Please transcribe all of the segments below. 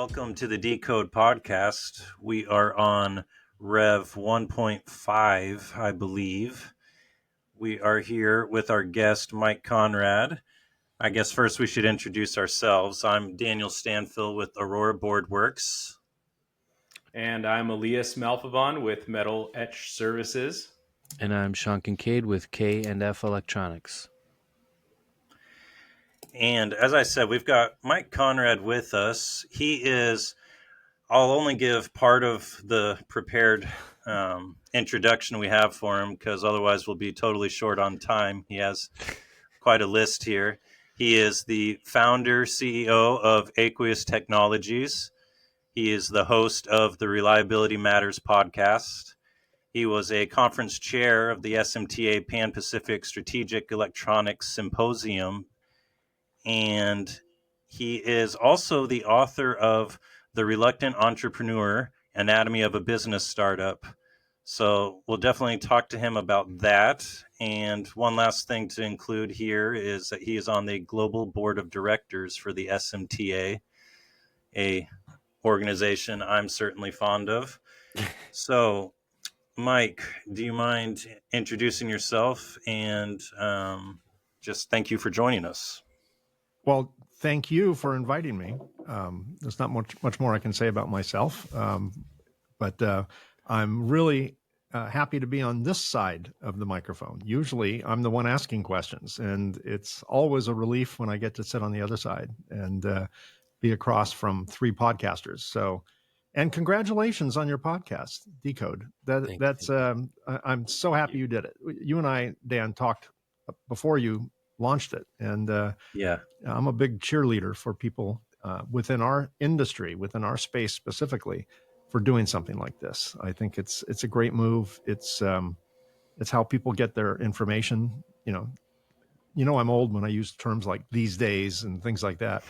Welcome to the Decode podcast. We are on Rev 1.5, I believe. We are here with our guest, Mike Konrad. I guess first we should introduce ourselves. I'm Daniel Stanfill with Aurora Boardworks. And I'm Elias Malfavon with Metal Etch Services. And I'm Sean Kincaid with K&F Electronics. And as I said, we've got Mike Konrad with us. I'll only give part of the prepared introduction we have for him because otherwise we'll be totally short on time. He has quite a list here. He is the founder, CEO of Aqueous Technologies. He is the host of the Reliability Matters podcast. He was a conference chair of the SMTA Pan-Pacific Strategic Electronics Symposium. And he is also the author of The Reluctant Entrepreneur, Anatomy of a Business Startup. So we'll definitely talk to him about that. And one last thing to include here is that he is on the global board of directors for the SMTA, a organization I'm certainly fond of. So, Mike, do you mind introducing yourself and just thank you for joining us? Well, thank you for inviting me. There's not much more I can say about myself, but I'm really happy to be on this side of the microphone. Usually I'm the one asking questions, and it's always a relief when I get to sit on the other side and be across from three podcasters. So, and congratulations on your podcast, Decode. I'm so happy you did it. You and I, Dan, talked before you launched it, and I'm a big cheerleader for people within our industry, within our space specifically, for doing something like this. I think it's a great move. It's how people get their information. I'm old when I use terms like these days and things like that.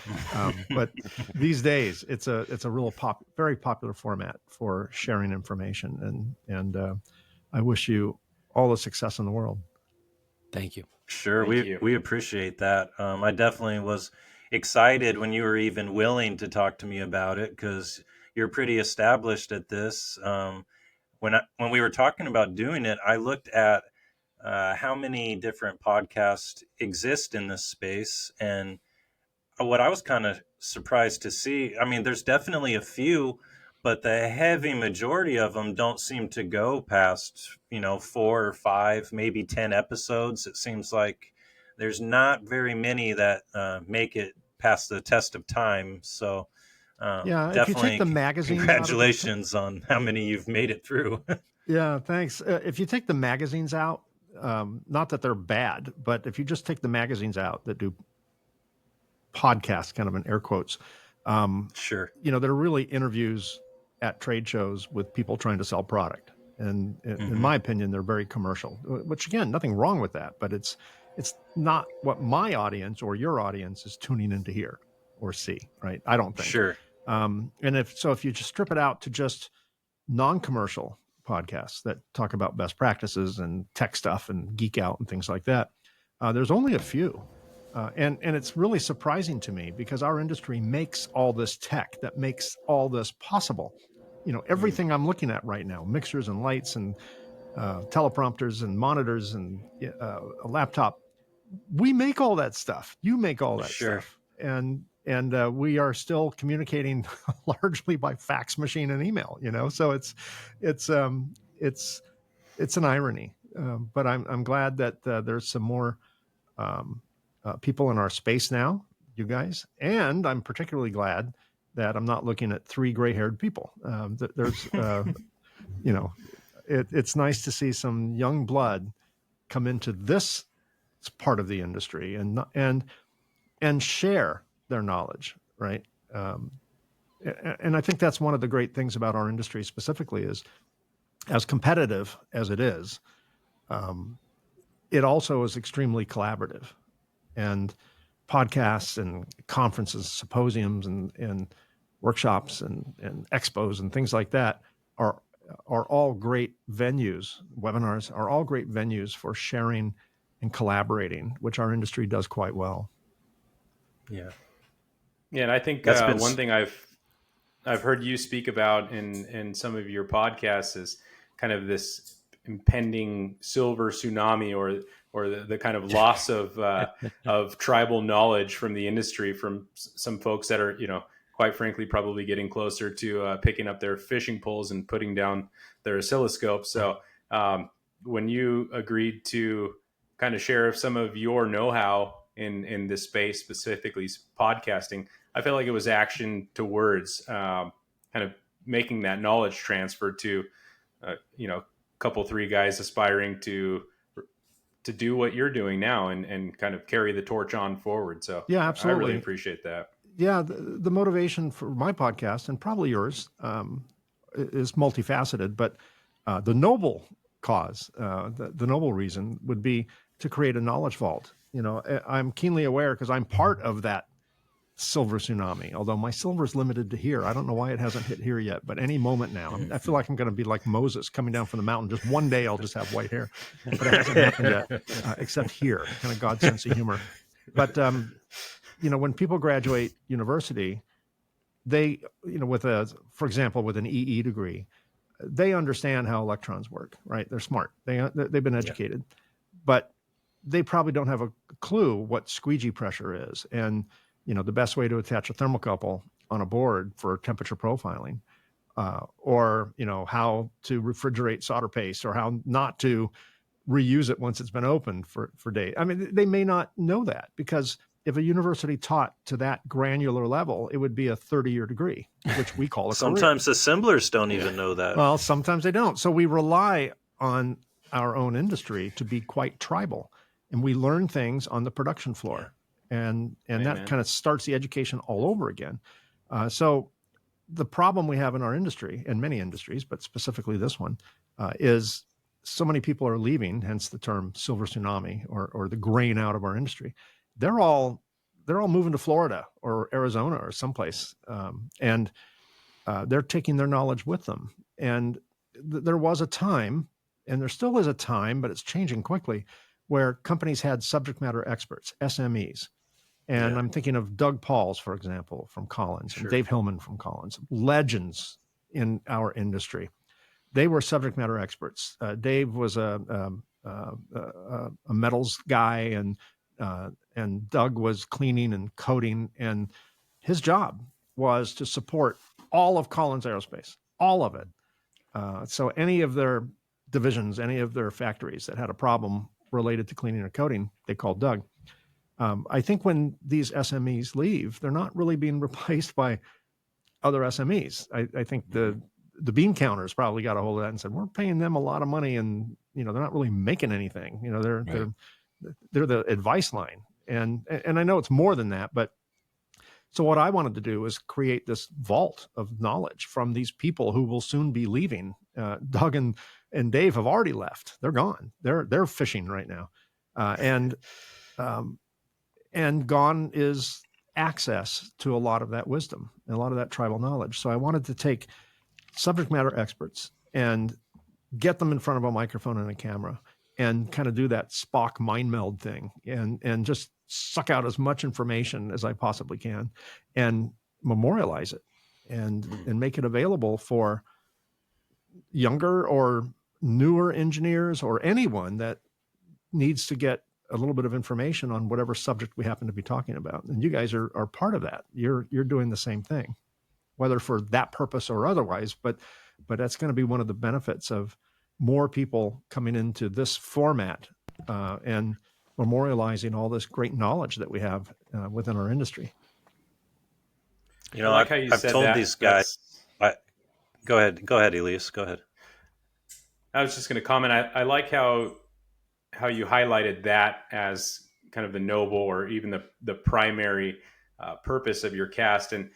But these days, it's a very popular format for sharing information, and I wish you all the success in the world. Thank you. Sure, we appreciate that. I definitely was excited when you were even willing to talk to me about it because you're pretty established at this. When we were talking about doing it, I looked at how many different podcasts exist in this space, and what I was kind of surprised to see. I mean, there's definitely a few, but the heavy majority of them don't seem to go past, 4 or 5, maybe 10 episodes. It seems like there's not very many that make it past the test of time. So definitely, if you take the magazine, congratulations on how many you've made it through. Yeah, thanks. If you take the magazines out, not that they're bad, but if you just take the magazines out that do podcasts, kind of in air quotes, sure, they're really interviews at trade shows with people trying to sell product. And in my opinion, they're very commercial, which again, nothing wrong with that, but it's not what my audience or your audience is tuning in to hear or see, right? I don't think. Sure. And if you just strip it out to just non-commercial podcasts that talk about best practices and tech stuff and geek out and things like that, there's only a few. And it's really surprising to me because our industry makes all this tech that makes all this possible. Everything I'm looking at right now, mixers and lights and teleprompters and monitors and a laptop, we make all that stuff. You make all that stuff. And we are still communicating largely by fax machine and email, so it's an irony. But I'm glad that there's some more people in our space now, you guys, and I'm particularly glad that I'm not looking at 3 gray-haired people. There's, it's nice to see some young blood come into this part of the industry and share their knowledge, right? And I think that's one of the great things about our industry specifically is, as competitive as it is, it also is extremely collaborative. And podcasts and conferences, symposiums and workshops and expos and things like that are all great venues. Webinars are all great venues for sharing and collaborating, which our industry does quite well. Yeah, and I think one thing I've I've heard you speak about in some of your podcasts is kind of this impending silver tsunami, or the kind of loss of tribal knowledge from the industry, from some folks that are, quite frankly, probably getting closer to picking up their fishing poles and putting down their oscilloscope. So when you agreed to kind of share some of your know-how in this space, specifically podcasting, I felt like it was action to words, kind of making that knowledge transfer to, couple, three guys aspiring to do what you're doing now, and kind of carry the torch on forward. So Yeah, I really absolutely. appreciate that. Yeah, the motivation for my podcast, and probably yours, is multifaceted, but the noble cause, the noble reason would be to create a knowledge vault. I'm keenly aware, because I'm part of that silver tsunami, although my silver is limited to here. I don't know why it hasn't hit here yet, but any moment now. I feel like I'm going to be like Moses coming down from the mountain. Just one day I'll just have white hair, but it hasn't happened yet, except here. Kind of God's sense of humor. But when people graduate university, they, for example, with an EE degree, they understand how electrons work, right? They're smart. They've been educated, but they probably don't have a clue what squeegee pressure is, and the best way to attach a thermocouple on a board for temperature profiling, or how to refrigerate solder paste, or how not to reuse it once it's been opened for days. I mean, they may not know that, because if a university taught to that granular level, it would be a 30-year degree, which we call a Sometimes career. assemblers don't even know that. Well, sometimes they don't. So we rely on our own industry to be quite tribal, and we learn things on the production floor, and that kind of starts the education all over again. So the problem we have in our industry, and many industries, but specifically this one, is so many people are leaving, hence the term silver tsunami, or the grain out of our industry. They're all moving to Florida or Arizona or someplace, and they're taking their knowledge with them. And there was a time, and there still is a time, but it's changing quickly, where companies had subject matter experts, SMEs. And I'm thinking of Doug Pauls, for example, from Collins, and Dave Hillman from Collins, legends in our industry. They were subject matter experts. Dave was a metals guy, and Doug was cleaning and coating, and his job was to support all of Collins Aerospace, all of it. So any of their divisions, any of their factories that had a problem related to cleaning or coating, they called Doug. I think when these SMEs leave, they're not really being replaced by other SMEs. I think the bean counters probably got a hold of that and said, we're paying them a lot of money, and they're not really making anything. They're the advice line, and I know it's more than that, but so what I wanted to do is create this vault of knowledge from these people who will soon be leaving. Doug and Dave have already left. They're gone. They're fishing right now, and gone is access to a lot of that wisdom and a lot of that tribal knowledge. So I wanted to take subject matter experts and get them in front of a microphone and a camera, and kind of do that Spock mind meld thing, and just suck out as much information as I possibly can, and memorialize it, and make it available for younger or newer engineers, or anyone that needs to get a little bit of information on whatever subject we happen to be talking about. And you guys are part of that. You're doing the same thing, whether for that purpose or otherwise, but that's going to be one of the benefits of more people coming into this format, and memorializing all this great knowledge that we have within our industry. I like how you I've said told that. these guys. Go ahead, Elias. Go ahead. I was just going to comment. I like how you highlighted that as kind of the noble, or even the primary purpose of your cast, and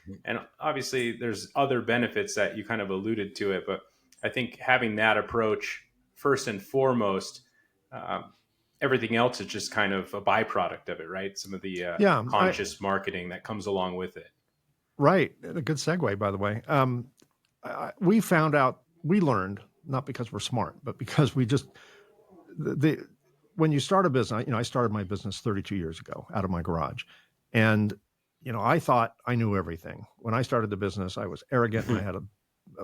obviously there's other benefits that you kind of alluded to it, but I think having that approach first and foremost, everything else is just kind of a byproduct of it, right? Some of the conscious marketing that comes along with it. Right. A good segue, by the way. We found out, we learned, not because we're smart, but because we just, when you start a business, I started my business 32 years ago out of my garage. And, I thought I knew everything. When I started the business, I was arrogant and I had a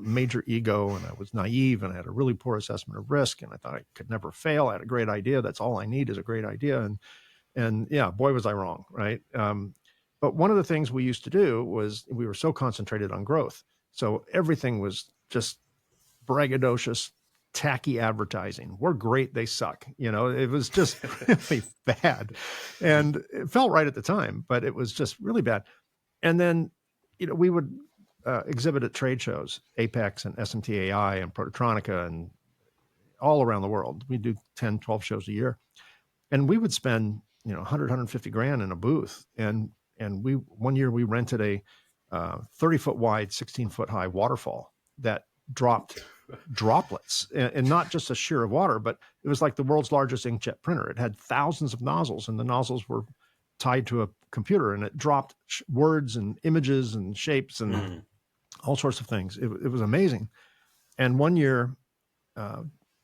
major ego and I was naive and I had a really poor assessment of risk and I thought I could never fail. I had a great idea. That's all I need is a great idea. And yeah, boy, was I wrong. Right. But one of the things we used to do was we were so concentrated on growth. So everything was just braggadocious, tacky advertising. We're great. They suck. It was just really bad. And it felt right at the time, but it was just really bad. And then, we would exhibit at trade shows, Apex and SMTAI and Prototronica and all around the world. We do 10, 12 shows a year. And we would spend, 100, 150 grand in a booth. And one year we rented a 30-foot wide, 16-foot high waterfall that dropped droplets, and not just a sheer of water, but it was like the world's largest inkjet printer. It had thousands of nozzles, and the nozzles were tied to a computer, and it dropped words and images and shapes and all sorts of things. It was amazing. And one year,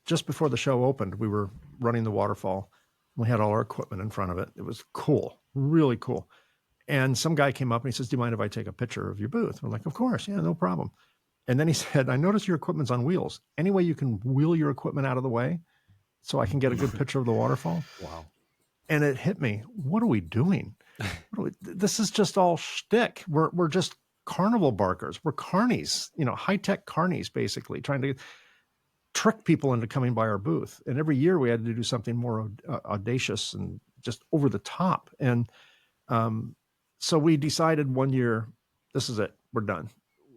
just before the show opened, we were running the waterfall. We had all our equipment in front of it. It was cool, really cool. And some guy came up and he says, "Do you mind if I take a picture of your booth?" We're like, "Of course, yeah, no problem." And then he said, "I noticed your equipment's on wheels. Any way you can wheel your equipment out of the way so I can get a good picture of the waterfall?" Wow. And it hit me. What are we doing? This is just all shtick. We're just carnival barkers. We're carnies, high-tech carnies, basically, trying to trick people into coming by our booth. And every year we had to do something more audacious and just over the top. And so we decided one year, this is it. We're done.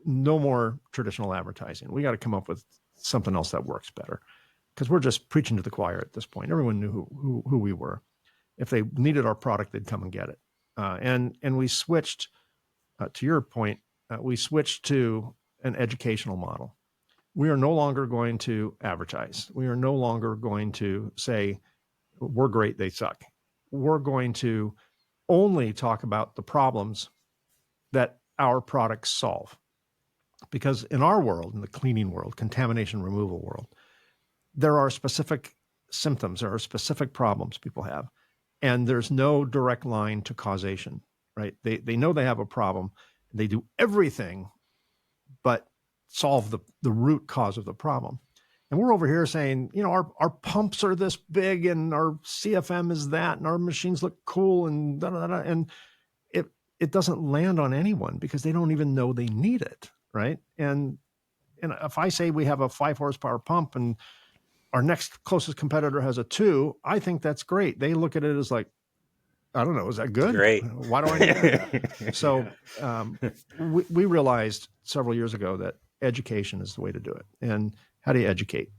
No more traditional advertising. We got to come up with something else that works better, because we're just preaching to the choir at this point. Everyone knew who we were. If they needed our product, they'd come and get it. And we switched, to your point, we switched to an educational model. We are no longer going to advertise. We are no longer going to say, we're great, they suck. We're going to only talk about the problems that our products solve. Because in our world, in the cleaning world, contamination removal world, there are specific symptoms, there are specific problems people have, and there's no direct line to causation, right? They know they have a problem. They do everything but solve the root cause of the problem. And we're over here saying, our pumps are this big and our CFM is that, and our machines look cool and da-da-da-da. And it doesn't land on anyone because they don't even know they need it, right? And if I say we have a 5 horsepower pump and our next closest competitor has a 2, I think that's great. They look at it as like, I don't know, is that good? Great. Why do I need that? So we realized several years ago that education is the way to do it. And how do you educate?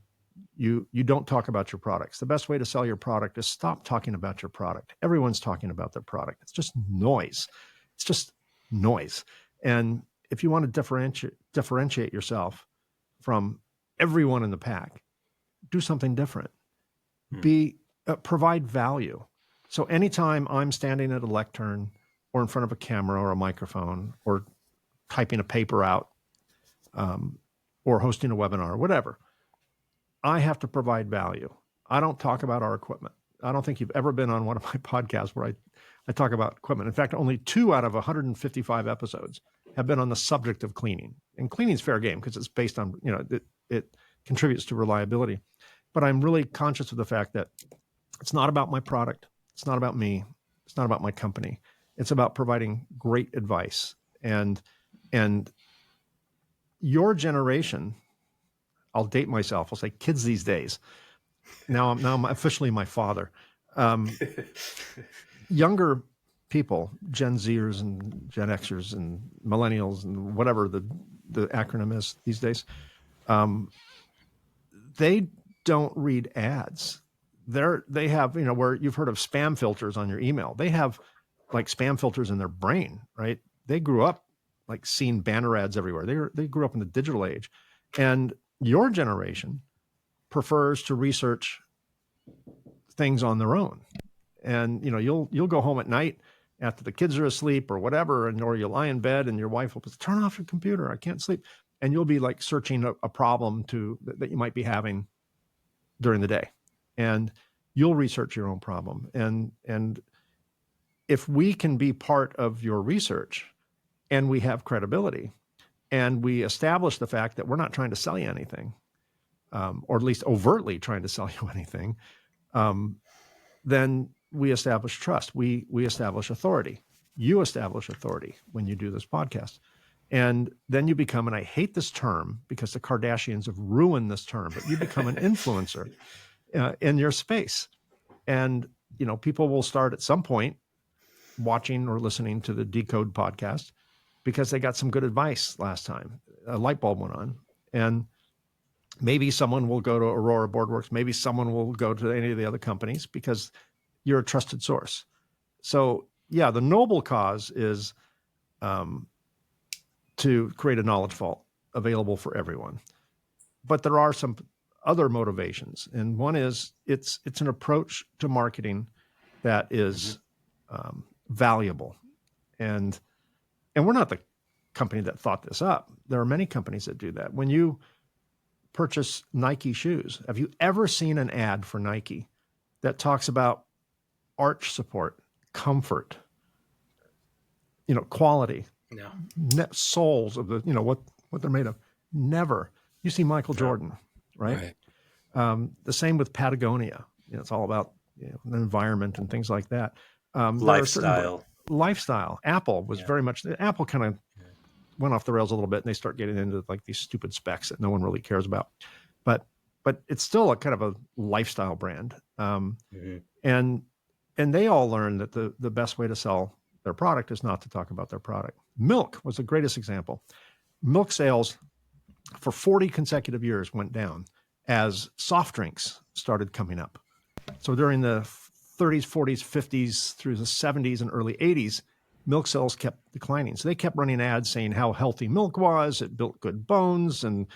You don't talk about your products. The best way to sell your product is stop talking about your product. Everyone's talking about their product. It's just noise. It's just noise. And if you want to differentiate yourself from everyone in the pack, do something different. Provide value. So anytime I'm standing at a lectern or in front of a camera or a microphone or typing a paper out or hosting a webinar or whatever, I have to provide value. I don't talk about our equipment. I don't think you've ever been on one of my podcasts where I talk about equipment. In fact, only 2 out of 155 episodes have been on the subject of cleaning. And cleaning is fair game because it's based on, it contributes to reliability. But I'm really conscious of the fact that it's not about my product. It's not about me. It's not about my company. It's about providing great advice. And your generation, I'll date myself. I'll say kids these days. Now I'm officially my father. Younger people, Gen Zers and Gen Xers and millennials and whatever the acronym is these days, they don't read ads. They have, where you've heard of spam filters on your email. They have like spam filters in their brain, right? They grew up like seeing banner ads everywhere. They grew up in the digital age. And your generation prefers to research things on their own. And you'll go home at night after the kids are asleep or whatever, or you lie in bed and your wife will say, "Turn off your computer, I can't sleep." And you'll be like searching a problem that you might be having during the day. And you'll research your own problem. And if we can be part of your research and we have credibility and we establish the fact that we're not trying to sell you anything, or at least overtly trying to sell you anything, then we establish trust. We establish authority. You establish authority when you do this podcast. And then you become, and I hate this term because the Kardashians have ruined this term, but you become an influencer in your space. And, people will start at some point watching or listening to the Decode podcast because they got some good advice last time. A light bulb went on. And maybe someone will go to Aurora Boardworks. Maybe someone will go to any of the other companies because you're a trusted source. So, yeah, the noble cause is to create a knowledge vault available for everyone. But there are some other motivations. And one is it's an approach to marketing that is valuable. And we're not the company that thought this up. There are many companies that do that. When you purchase Nike shoes, have you ever seen an ad for Nike that talks about arch support, comfort, quality, soles of the, what they're made of? Never. You see Michael Jordan, right? The same with Patagonia. It's all about the environment and things like that. Lifestyle. Apple was very much. Apple kind of went off the rails a little bit, and they start getting into like these stupid specs that no one really cares about. But it's still a kind of a lifestyle brand. And they all learned that the best way to sell their product is not to talk about their product. Milk was the greatest example. Milk sales for 40 consecutive years went down as soft drinks started coming up. So during the 30s, 40s, 50s through the 70s and early 80s, milk sales kept declining. So they kept running ads saying how healthy milk was. It built good bones and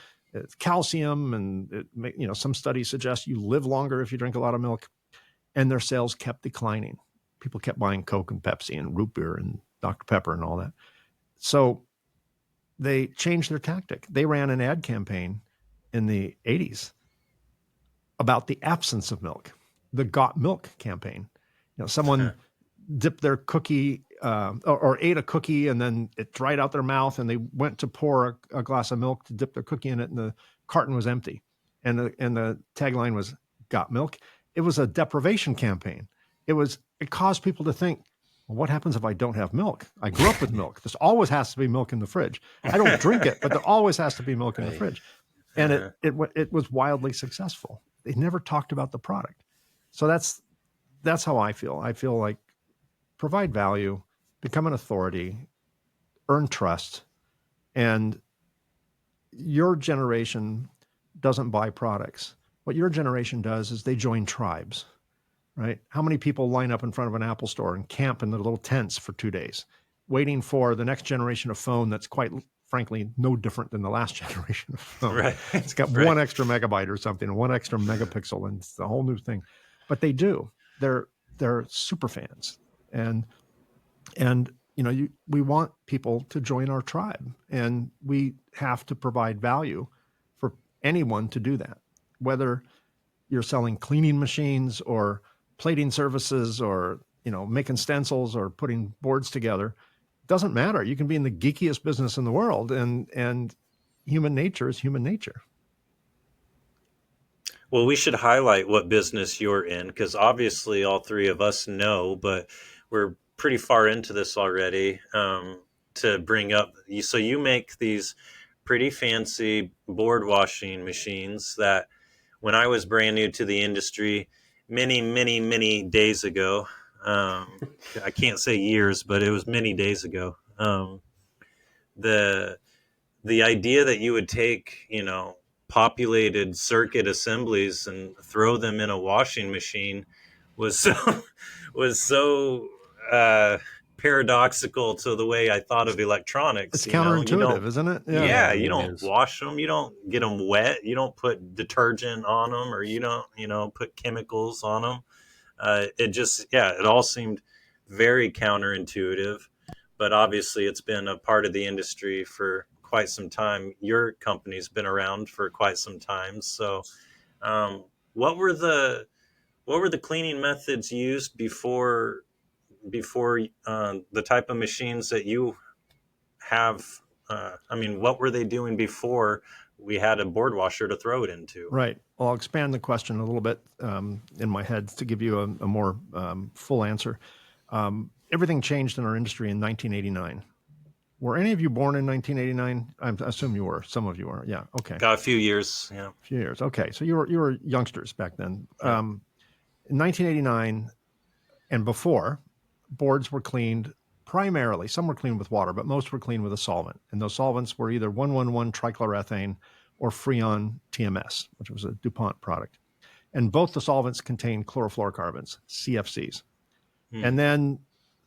calcium. And some studies suggest you live longer if you drink a lot of milk. And their sales kept declining. People kept buying Coke and Pepsi and root beer and Dr. Pepper and all that. So they changed their tactic. They ran an ad campaign in the 80s about the absence of milk, the Got Milk campaign. Someone dipped their cookie or ate a cookie and then it dried out their mouth and they went to pour a glass of milk to dip their cookie in it and the carton was empty. And the tagline was Got Milk. It was a deprivation campaign. It caused people to think, well, what happens if I don't have milk? I grew up with milk. There's always has to be milk in the fridge. I don't drink it, but there always has to be milk in the fridge. And it was wildly successful. They never talked about the product. So that's how I feel. I feel like provide value, become an authority, earn trust, and your generation doesn't buy products. What your generation does is they join tribes, right? How many people line up in front of an Apple store and camp in the little tents for 2 days, waiting for the next generation of phone that's quite frankly no different than the last generation of phone. Right. It's got one extra megabyte or something, one extra megapixel, and it's a whole new thing. But they do. They're super fans. And we want people to join our tribe, and we have to provide value for anyone to do that, whether you're selling cleaning machines or plating services or making stencils or putting boards together. Doesn't matter. You can be in the geekiest business in the world, and human nature is human nature. Well, we should highlight what business you're in, because obviously all three of us know, but we're pretty far into this already to bring up. So you make these pretty fancy board washing machines that when I was brand new to the industry many, many, many days ago, I can't say years, but it was many days ago. The idea that you would take, populated circuit assemblies and throw them in a washing machine was so paradoxical to the way I thought of electronics. It's counterintuitive, isn't it? Yeah, you don't wash them, you don't get them wet, you don't put detergent on them, or you don't, put chemicals on them. It all seemed very counterintuitive, but obviously it's been a part of the industry for quite some time. Your company's been around for quite some time. So, what were the cleaning methods used before before the type of machines that you have? I mean, what were they doing before we had a board washer to throw it into? Right. Well, I'll expand the question a little bit in my head to give you a more full answer. Everything changed in our industry in 1989. Were any of you born in 1989? I assume you were. Some of you are. Yeah. Okay. Got a few years. Yeah. A few years. Okay. So you were youngsters back then. Yeah. In 1989 and before, boards were cleaned primarily. Some were cleaned with water, but most were cleaned with a solvent. And those solvents were either 1,1,1 trichloroethane or Freon TMS, which was a DuPont product. And both the solvents contain chlorofluorocarbons, CFCs. And then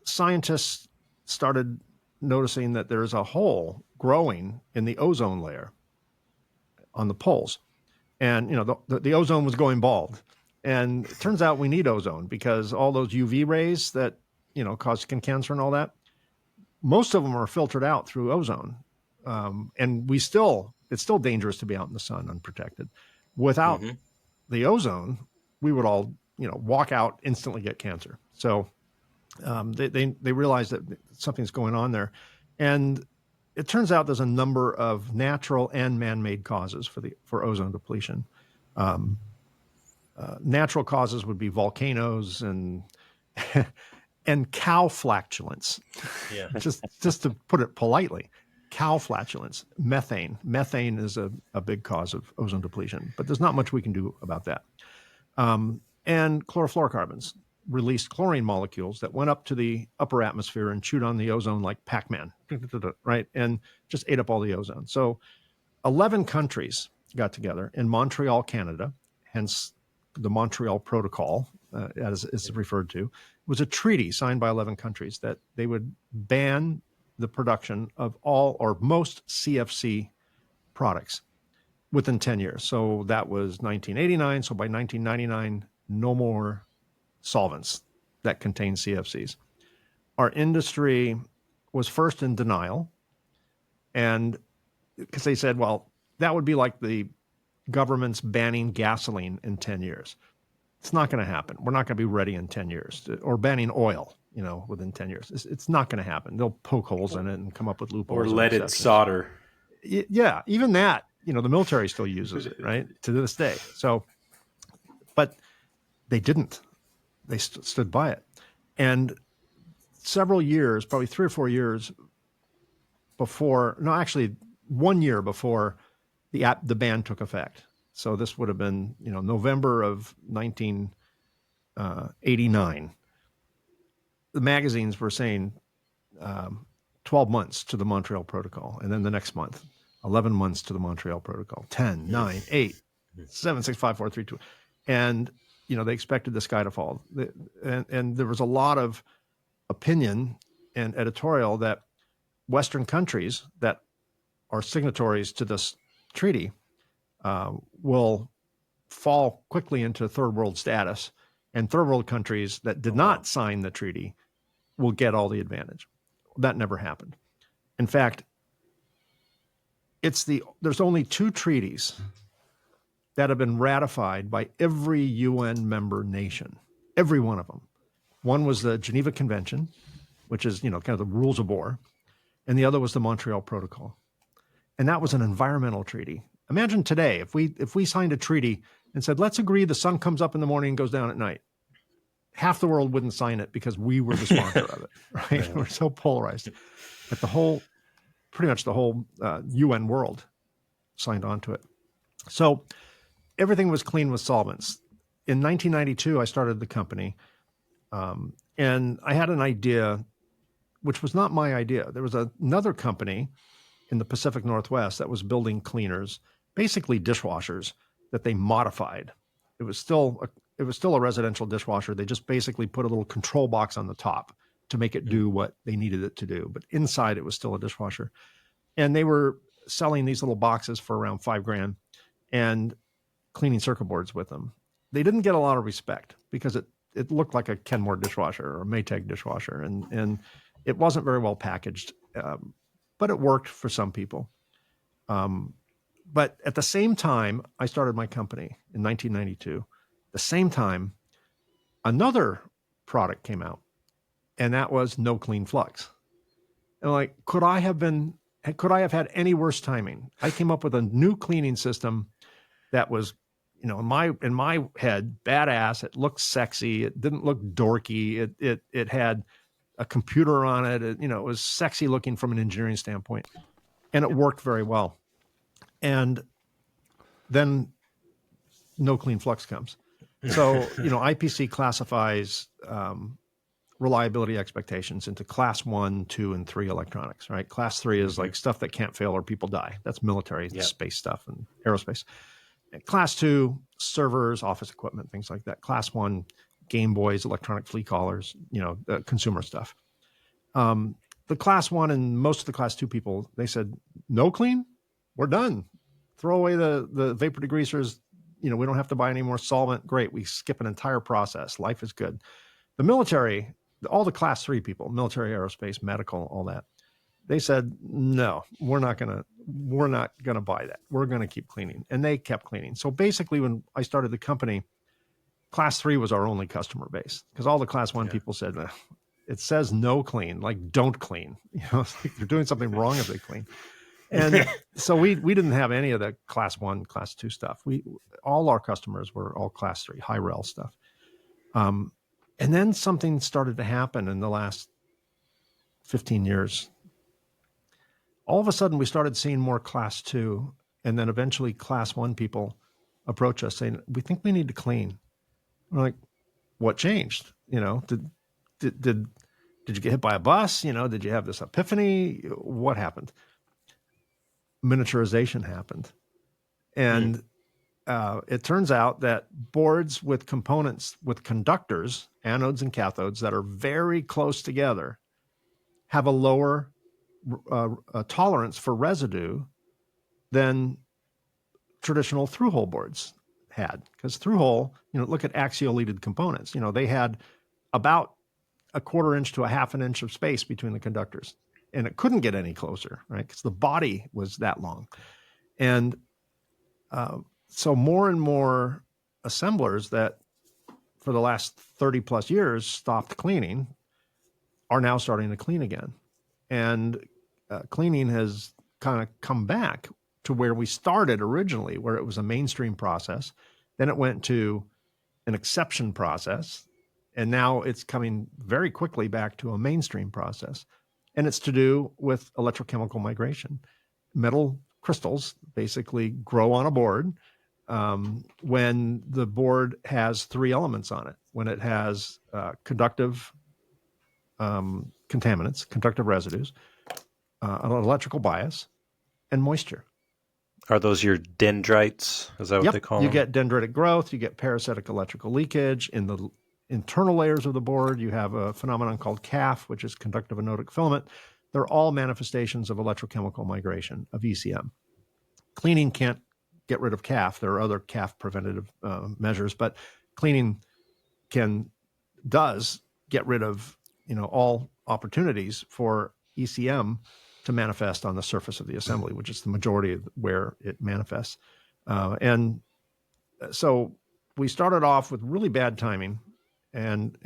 scientists started noticing that there's a hole growing in the ozone layer on the poles. And, the ozone was going bald. And it turns out we need ozone because all those UV rays that, cause skin cancer and all that, most of them are filtered out through ozone. And it's still dangerous to be out in the sun unprotected. Without the ozone, we would all, walk out, instantly get cancer. So they realized that something's going on there. And it turns out there's a number of natural and man-made causes for ozone depletion. Natural causes would be volcanoes and and cow flatulence. Yeah. Just to put it politely, cow flatulence, methane. Methane is a big cause of ozone depletion, but there's not much we can do about that. And chlorofluorocarbons released chlorine molecules that went up to the upper atmosphere and chewed on the ozone like Pac-Man, right? And just ate up all the ozone. So 11 countries got together in Montreal, Canada, hence the Montreal Protocol, as it's referred to, was a treaty signed by 11 countries that they would ban the production of all or most CFC products within 10 years. So that was 1989. So by 1999, no more solvents that contain CFCs. Our industry was first in denial, and because they said, well, that would be like the government's banning gasoline in 10 years. It's not going to happen. We're not going to be ready in 10 years, or banning oil, within 10 years. It's not going to happen. They'll poke holes in it and come up with loopholes. Or leaded solder. Yeah, even that, the military still uses it, right, to this day. So, but they didn't. They stood by it. And several years, probably 3 or 4 years before, no, actually 1 year before the ban took effect. So this would have been, November of 1989. The magazines were saying 12 months to the Montreal Protocol, and then the next month, 11 months to the Montreal Protocol, 10, 9, 8, 7, 6, 5, 4, 3, 2. And, they expected the sky to fall. And there was a lot of opinion and editorial that Western countries that are signatories to this treaty will fall quickly into third world status, and third world countries that did not sign the treaty will get all the advantage. That never happened. In fact, there's only 2 treaties that have been ratified by every UN member nation, every one of them. One was the Geneva Convention, which is, kind of the rules of war, and the other was the Montreal Protocol. And that was an environmental treaty. Imagine today, if we signed a treaty and said, let's agree the sun comes up in the morning and goes down at night. Half the world wouldn't sign it because we were the sponsor of it, right? Yeah. We're so polarized. But pretty much the whole UN world signed on to it. So everything was clean with solvents. In 1992, I started the company, and I had an idea, which was not my idea. There was another company in the Pacific Northwest that was building cleaners, basically dishwashers that they modified. It was still a residential dishwasher. They just basically put a little control box on the top to make it do what they needed it to do. But inside it was still a dishwasher. And they were selling these little boxes for around $5,000 and cleaning circuit boards with them. They didn't get a lot of respect because it looked like a Kenmore dishwasher or a Maytag dishwasher. And it wasn't very well packaged, but it worked for some people. But at the same time, I started my company in 1992. The same time, another product came out, and that was no clean flux. And like, could I have had any worse timing? I came up with a new cleaning system that was, in my head, badass. It looked sexy. It didn't look dorky. It had a computer on it. It was sexy looking from an engineering standpoint, and it worked very well. And then no clean flux comes. So, IPC classifies reliability expectations into class 1, 2, and 3 electronics, right? Class 3 is like stuff that can't fail or people die. That's military space stuff and aerospace. And class 2, servers, office equipment, things like that. Class 1, Game Boys, electronic flea collars, consumer stuff. The class 1 and most of the class 2 people, they said, no clean, we're done. Throw away the vapor degreasers. We don't have to buy any more solvent. Great. We skip an entire process. Life is good. The military, all the class 3 people, military, aerospace, medical, all that, they said, no, we're not going to buy that. We're going to keep cleaning. And they kept cleaning. So basically, when I started the company, class 3 was our only customer base, because all the class 1 people said, it says no clean, like don't clean. It's like they're doing something wrong if they clean. And so we didn't have any of the class 1, class 2 stuff. All our customers were all class 3, high rel stuff. And then something started to happen in the last 15 years. All of a sudden, we started seeing more class 2, and then eventually class 1 people approach us saying, we think we need to clean. We're like, what changed? Did you get hit by a bus? Did you have this epiphany? What happened? Miniaturization happened. And it turns out that boards with components with conductors, anodes and cathodes, that are very close together have a lower tolerance for residue than traditional through-hole boards had. Because through-hole, look at axial-leaded components. They had about a 1/4 inch to a 1/2 inch of space between the conductors. And it couldn't get any closer, right? Because the body was that long. And so more and more assemblers that for the last 30 plus years stopped cleaning are now starting to clean again. And cleaning has kind of come back to where we started originally, where it was a mainstream process. Then it went to an exception process. And now it's coming very quickly back to a mainstream process. And it's to do with electrochemical migration. Metal crystals basically grow on a board when the board has 3 elements on it. When it has conductive contaminants, conductive residues, an electrical bias, and moisture. Are those your dendrites? Is that what they call them? You get dendritic growth. You get parasitic electrical leakage. In the internal layers of the board, you have a phenomenon called CAF, which is conductive anodic filament. They're all manifestations of electrochemical migration, of ECM. Cleaning can't get rid of CAF. There are other CAF preventative measures, but cleaning does get rid of all opportunities for ECM to manifest on the surface of the assembly, which is the majority of where it manifests. And so we started off with really bad timing, and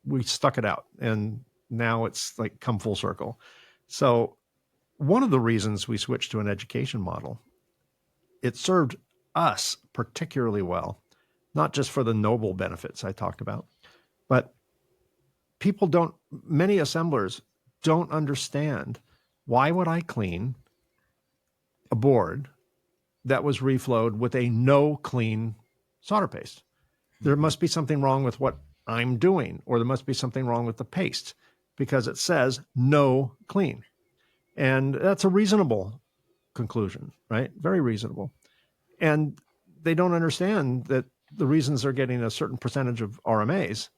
we stuck it out, and now it's like come full circle. So one of the reasons we switched to an education model, it served us particularly well, not just for the noble benefits I talked about, but many assemblers don't understand, why would I clean a board that was reflowed with a no clean solder paste? There must be something wrong with what I'm doing, or there must be something wrong with the paste, because it says no clean. And that's a reasonable conclusion, right? Very reasonable. And they don't understand that the reasons they're getting a certain percentage of RMAs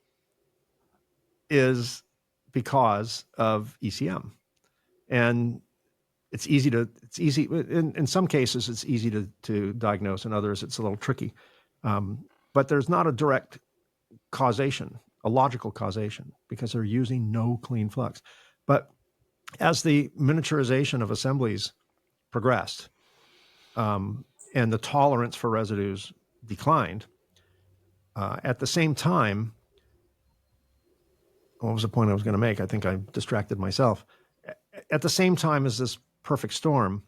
is because of ECM. And it's easy, in some cases, it's easy to diagnose. In others, it's a little tricky. But there's not a direct causation, a logical causation, because they're using no clean flux. But as the miniaturization of assemblies progressed, and the tolerance for residues declined, at the same time, what was the point I was going to make? I think I distracted myself. At the same time as this perfect storm,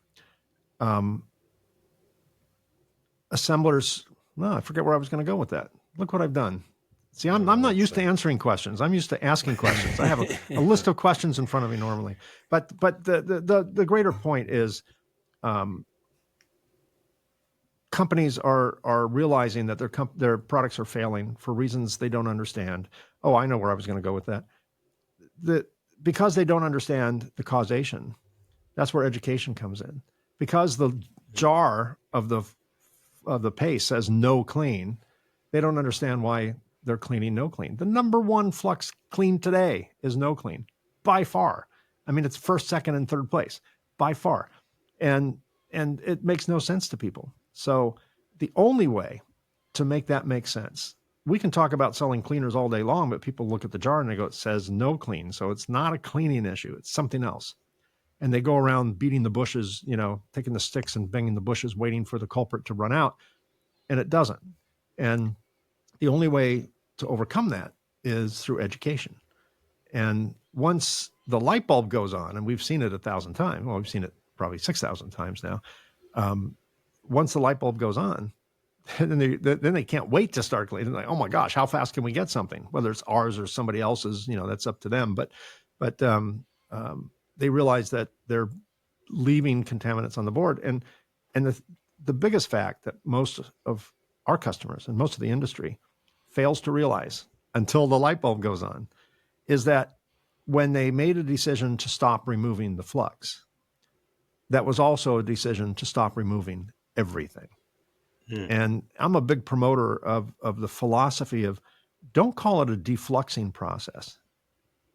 assemblers, no, I forget where I was going to go with that. Look what I've done. See, I'm not used to answering questions. I'm used to asking questions. I have a list of questions in front of me normally. But the greater point is, companies are realizing that their products are failing for reasons they don't understand. Oh, I know where I was going to go with that. Because they don't understand the causation, that's where education comes in. Because the jar of the paste says no clean, they don't understand why they're cleaning no clean. The number one flux clean today is no clean, by far. I mean, it's first, second, and third place, by far. And it makes no sense to people. So the only way to make that make sense, we can talk about selling cleaners all day long, but people look at the jar and they go, it says no clean. So it's not a cleaning issue. It's something else. And they go around beating the bushes, taking the sticks and banging the bushes, waiting for the culprit to run out. And it doesn't. And the only way to overcome that is through education. And once the light bulb goes on, and we've seen it 1,000 times, well, we've seen it probably 6,000 times now. Once the light bulb goes on, then they can't wait to start cleaning. Like, oh my gosh, how fast can we get something? Whether it's ours or somebody else's, that's up to them. But they realize that they're leaving contaminants on the board. And the biggest fact that most of our customers and most of the industry fails to realize until the light bulb goes on is that when they made a decision to stop removing the flux, that was also a decision to stop removing everything. And I'm a big promoter of the philosophy of don't call it a defluxing process,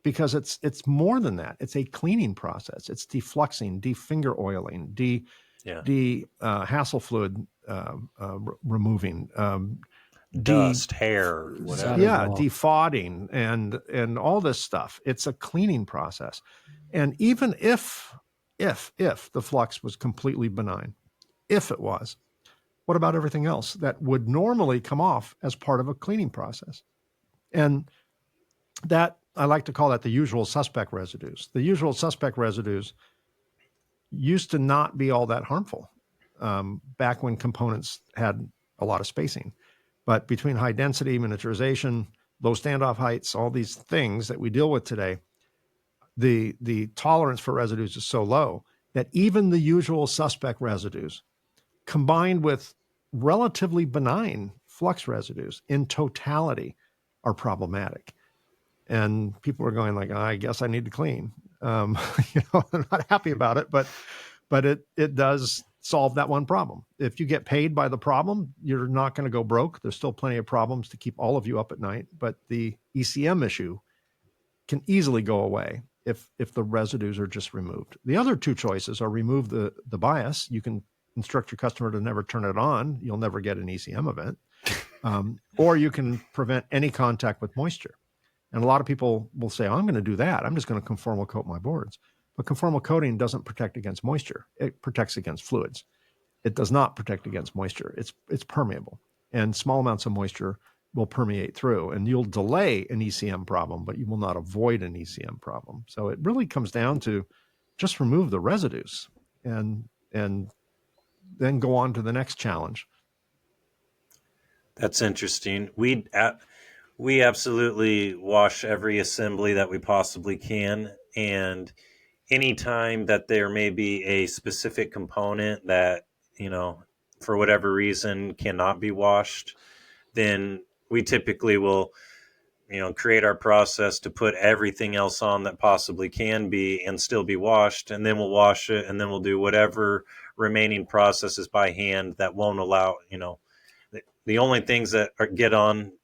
because it's more than that. It's a cleaning process. It's defluxing, definger oiling, hassle fluid removing, dust, hair, whatever. Yeah, defawding and all this stuff. It's a cleaning process. And even if the flux was completely benign, if it was, what about everything else that would normally come off as part of a cleaning process? And that, I like to call that the usual suspect residues. The usual suspect residues used to not be all that harmful back when components had a lot of spacing. But between high density, miniaturization, low standoff heights, all these things that we deal with today, the tolerance for residues is so low that even the usual suspect residues combined with relatively benign flux residues in totality are problematic. And people are going like, I guess I need to clean. They're not happy about it, but it does solve that one problem. If you get paid by the problem, you're not going to go broke. There's still plenty of problems to keep all of you up at night, but the ECM issue can easily go away if the residues are just removed. The other two choices are remove the bias. You can instruct your customer to never turn it on. You'll never get an ECM event. Or you can prevent any contact with moisture. And a lot of people will say, I'm going to do that. I'm just going to conformal coat my boards. But conformal coating doesn't protect against moisture. It protects against fluids. It does not protect against moisture. It's permeable. And small amounts of moisture will permeate through. And you'll delay an ECM problem, but you will not avoid an ECM problem. So it really comes down to just remove the residues and then go on to the next challenge. That's interesting. We absolutely wash every assembly that we possibly can, and anytime that there may be a specific component that for whatever reason cannot be washed, then we typically will create our process to put everything else on that possibly can be and still be washed, and then we'll wash it, and then we'll do whatever remaining processes by hand that won't allow the only things that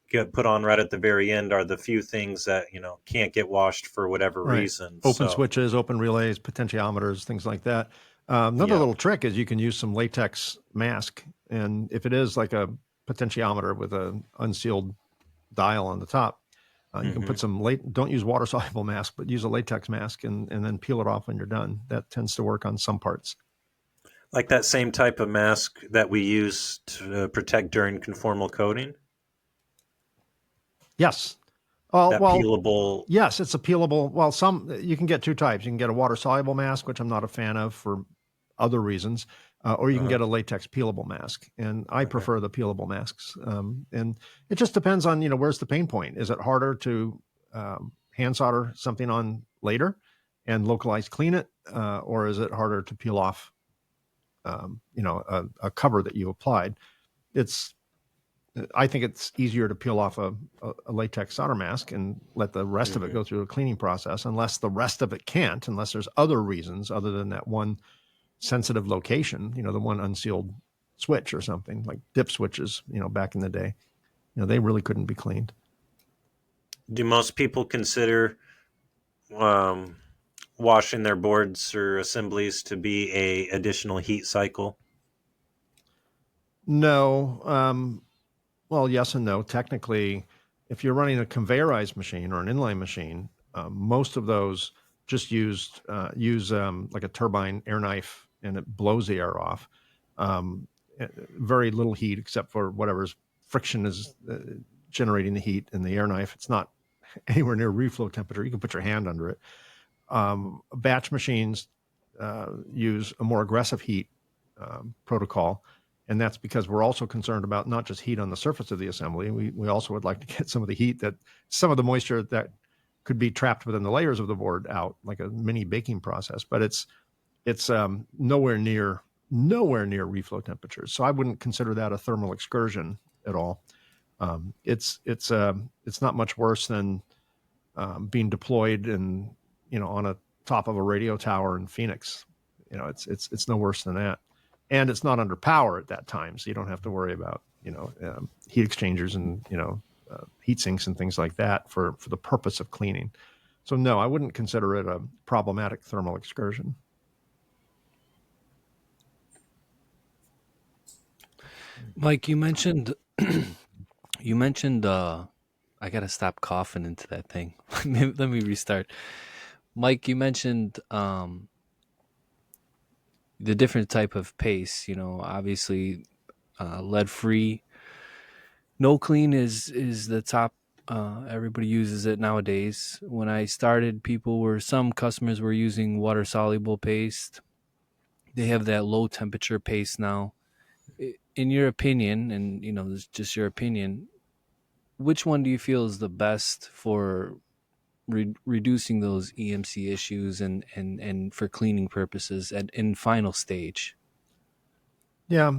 get put on right at the very end are the few things that can't get washed for whatever reason. Open switches, open relays, potentiometers, things like that. Another little trick is you can use some latex mask, and if it is like a potentiometer with an unsealed dial on the top, you can put some don't use water soluble mask, but use a latex mask and then peel it off when you're done. That tends to work on some parts. Like that same type of mask that we use to protect during conformal coating? Yes. that Well, peelable? yes, it's a peelable. Well, some you can get two types. You can get a water soluble mask, which I'm not a fan of for other reasons, or you can Uh-huh. get a latex peelable mask, and I Okay. prefer the peelable masks. And it just depends on where's the pain point. Is it harder to hand solder something on later and localize clean it, or is it harder to peel off a cover that you applied? It's I think it's easier to peel off a latex solder mask and let the rest of it Mm-hmm. go through a cleaning process, unless the rest of it can't, unless there's other reasons other than that one sensitive location, the one unsealed switch or something like dip switches, back in the day, they really couldn't be cleaned. Do most people consider um, washing their boards or assemblies to be a additional heat cycle? No. Well, yes and no. Technically, if you're running a conveyorized machine or an inline machine, most of those just use like a turbine air knife, and it blows the air off. Um, very little heat except for whatever's friction is generating the heat in the air knife. It's not anywhere near reflow temperature. You can put your hand under it. Batch machines use a more aggressive heat protocol, and that's because we're also concerned about not just heat on the surface of the assembly. We also would like to get some of the moisture that could be trapped within the layers of the board out, like a mini baking process. But it's nowhere near reflow temperatures. So I wouldn't consider that a thermal excursion at all. It's not much worse than being deployed and on a top of a radio tower in Phoenix. It's no worse than that, and it's not under power at that time, so you don't have to worry about heat exchangers and heat sinks and things like that for the purpose of cleaning. So no, I wouldn't consider it a problematic thermal excursion. Mike, you mentioned I gotta stop coughing into that thing. Let me restart. Mike, you mentioned the different type of paste. Obviously, lead free. No clean is the top. Everybody uses it nowadays. When I started, some customers were using water soluble paste. They have that low temperature paste now. In your opinion, and it's just your opinion, which one do you feel is the best for reducing those EMC issues and for cleaning purposes in final stage? Yeah.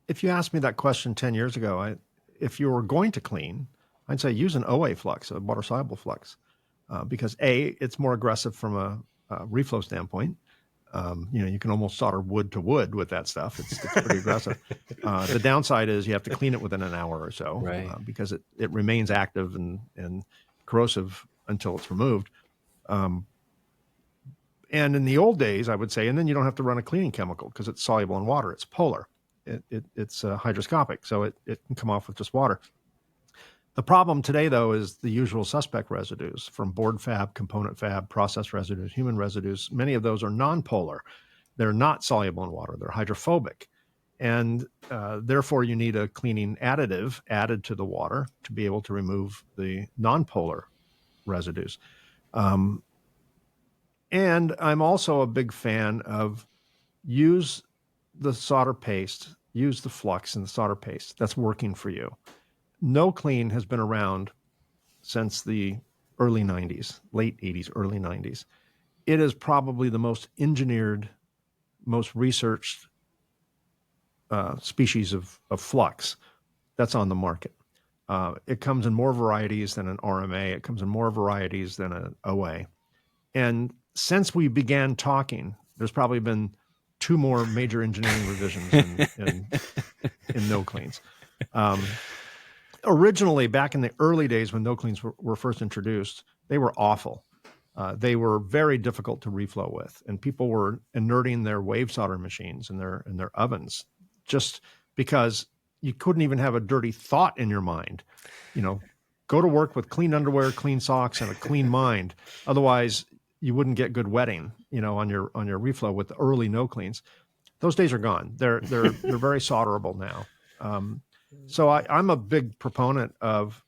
If you asked me that question 10 years ago, if you were going to clean, I'd say use an OA flux, a water soluble flux, because it's more aggressive from a reflow standpoint. You can almost solder wood to wood with that stuff. It's pretty aggressive. The downside is you have to clean it within an hour or so, Right. because it remains active and corrosive until it's removed. And in the old days, I would say, and then you don't have to run a cleaning chemical because it's soluble in water. It's polar. It's hydroscopic, so it can come off with just water. The problem today, though, is the usual suspect residues from board fab, component fab, process residues, human residues. Many of those are non-polar. They're not soluble in water. They're hydrophobic. And therefore, you need a cleaning additive added to the water to be able to remove the non-polar residues. And I'm also a big fan of use the solder paste, use the flux and the solder paste that's working for you. No clean has been around since the early 90s, late 80s, early 90s. It is probably the most engineered, most researched species of flux that's on the market. It comes in more varieties than an RMA. It comes in more varieties than an OA. And since we began talking, there's probably been 2 more major engineering revisions in no cleans. Originally, back in the early days when no cleans were first introduced, they were awful. They were very difficult to reflow with, and people were inerting their wave solder machines and their ovens just because you couldn't even have a dirty thought in your mind. Go to work with clean underwear, clean socks, and a clean mind. Otherwise, you wouldn't get good wetting, on your reflow with the early no cleans. Those days are gone. They're very solderable now. So I'm a big proponent of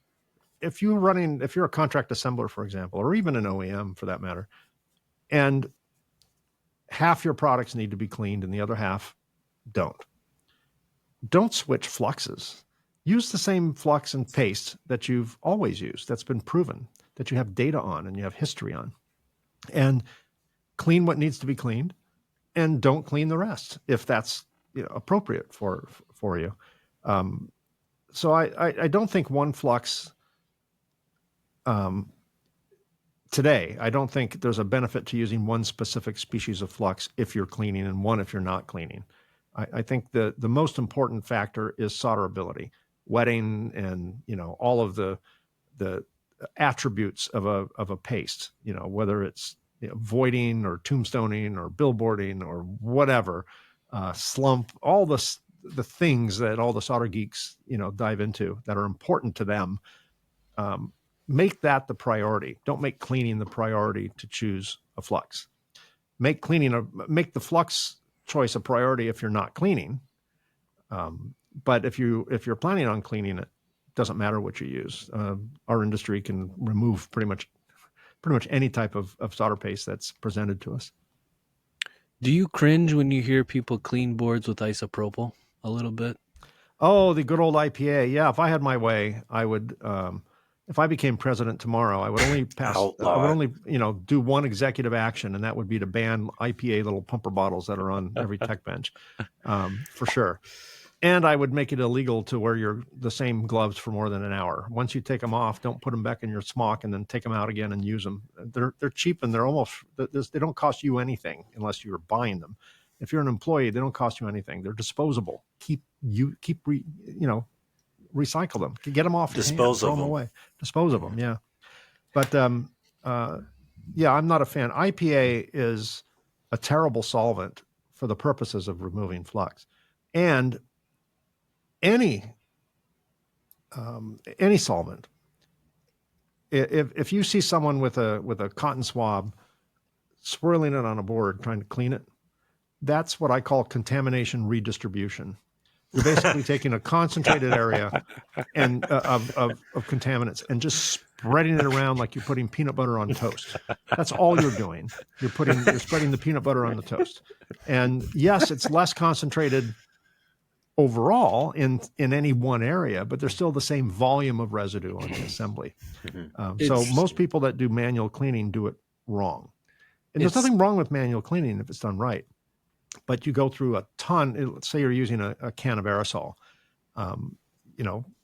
if you're a contract assembler, for example, or even an OEM for that matter, and half your products need to be cleaned and the other half don't switch fluxes. Use the same flux and paste that you've always used, that's been proven, that you have data on and you have history on, and clean what needs to be cleaned, and don't clean the rest if that's appropriate for you. So I don't think one flux today, I don't think there's a benefit to using one specific species of flux if you're cleaning and one if you're not cleaning. I think the most important factor is solderability, wetting, and all of the attributes of a paste. Whether it's voiding or tombstoning or billboarding or whatever, slump, all the things that all the solder geeks dive into that are important to them. Make that the priority. Don't make cleaning the priority to choose a flux. Make the flux choice a priority if you're not cleaning. But if you're planning on cleaning it, doesn't matter what you use. Our industry can remove pretty much any type of solder paste that's presented to us. Do you cringe when you hear people clean boards with isopropyl a little bit? Oh, the good old IPA. Yeah, if I had my way, I would. If I became president tomorrow, I would only pass. I would only, do one executive action, and that would be to ban IPA little pumper bottles that are on every tech bench, for sure. And I would make it illegal to wear the same gloves for more than an hour. Once you take them off, don't put them back in your smock and then take them out again and use them. They're cheap, and they don't cost you anything unless you're buying them. If you're an employee, they don't cost you anything. They're disposable. Recycle them. Get them off. Dispose your hand, of throw them. away. Dispose of them. Yeah. But I'm not a fan. IPA is a terrible solvent for the purposes of removing flux, and any solvent. If you see someone with a cotton swab swirling it on a board trying to clean it, that's what I call contamination redistribution. You're basically taking a concentrated area and of contaminants and just spreading it around like you're putting peanut butter on toast. That's all you're doing. You're spreading the peanut butter on the toast. And yes, it's less concentrated overall in any one area, but there's still the same volume of residue on the assembly. So most people that do manual cleaning do it wrong. And there's nothing wrong with manual cleaning if it's done right. But you go through a ton. Let's say you're using a can of aerosol.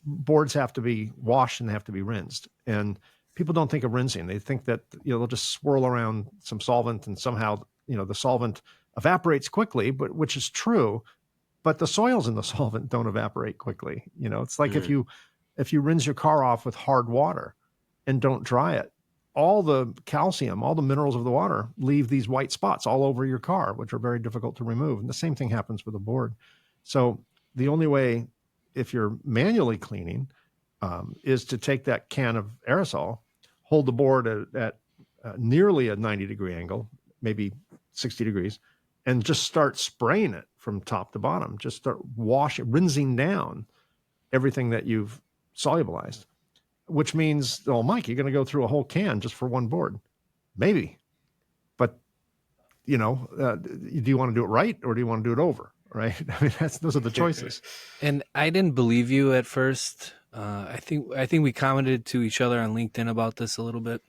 Boards have to be washed and they have to be rinsed. And people don't think of rinsing. They think that they'll just swirl around some solvent and somehow the solvent evaporates quickly, which is true. But the soils in the solvent don't evaporate quickly. It's like if you rinse your car off with hard water and don't dry it, all the calcium, all the minerals of the water leave these white spots all over your car, which are very difficult to remove. And the same thing happens with a board. So the only way, if you're manually cleaning, is to take that can of aerosol, hold the board at nearly a 90-degree angle, maybe 60 degrees, and just start spraying it from top to bottom. Just start rinsing down everything that you've solubilized. Which means, Mike, you're going to go through a whole can just for one board. Maybe. But, do you want to do it right or do you want to do it over? Right? I mean, those are the choices. And I didn't believe you at first. I think we commented to each other on LinkedIn about this a little bit.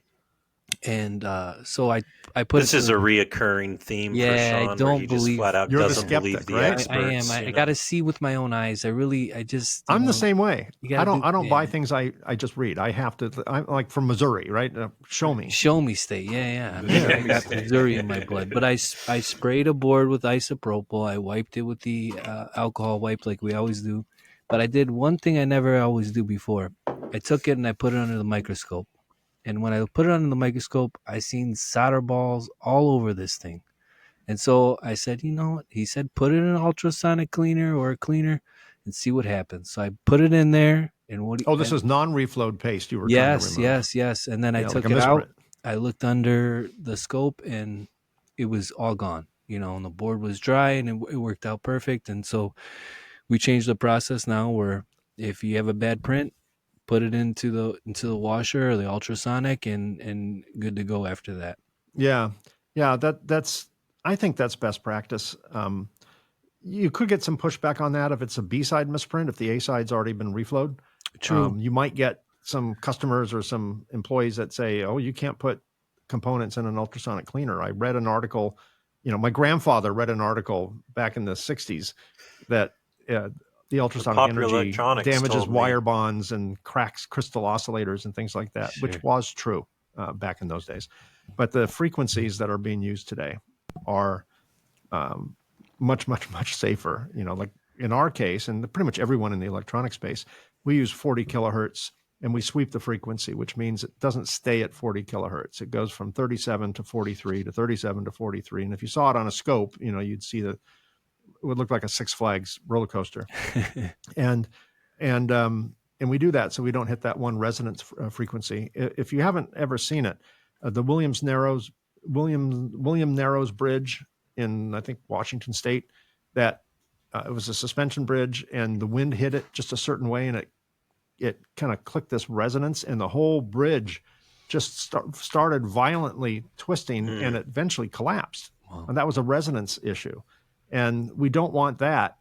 And so I put this is a reoccurring theme for Sean. I don't he believe just flat out you're doesn't the skeptic, believe the right? experts. I got to see with my own eyes. I'm the same way. I don't buy things I just read. I have to. I'm like from Missouri, right? Show me state. Yeah. I got Missouri in my blood. But I sprayed a board with isopropyl. I wiped it with the alcohol wipe like we always do. But I did one thing I never always do before. I took it and I put it under the microscope. And when I put it under the microscope, I seen solder balls all over this thing. And so I said, he said, put it in an ultrasonic cleaner or a cleaner and see what happens. So I put it in there. And this is non-reflowed paste you were trying to remove. Yes. And then I took it out. I looked under the scope and it was all gone, and the board was dry and it worked out perfect. And so we changed the process now where if you have a bad print, put it into the washer or the ultrasonic, and good to go after that. Yeah. That's I think that's best practice. You could get some pushback on that if it's a B-side misprint, if the A-side's already been reflowed. True. You might get some customers or some employees that say, oh, you can't put components in an ultrasonic cleaner. I read an article, my grandfather read an article back in the 60s that the ultrasonic Popular energy Electronics damages told me. wire bonds and cracks crystal oscillators and things like that, Sure. which was true back in those days. But the frequencies that are being used today are much, much, much safer. Like in our case, and pretty much everyone in the electronic space, we use 40 kilohertz and we sweep the frequency, which means it doesn't stay at 40 kilohertz. It goes from 37 to 43 to 37 to 43. And if you saw it on a scope, you'd see it would look like a Six Flags roller coaster. and we do that so we don't hit that one resonance frequency. If you haven't ever seen it, the William Narrows Bridge in, I think, Washington State, that it was a suspension bridge and the wind hit it just a certain way and it kind of clicked this resonance and the whole bridge just started violently twisting and it eventually collapsed. Wow. And that was a resonance issue. And we don't want that.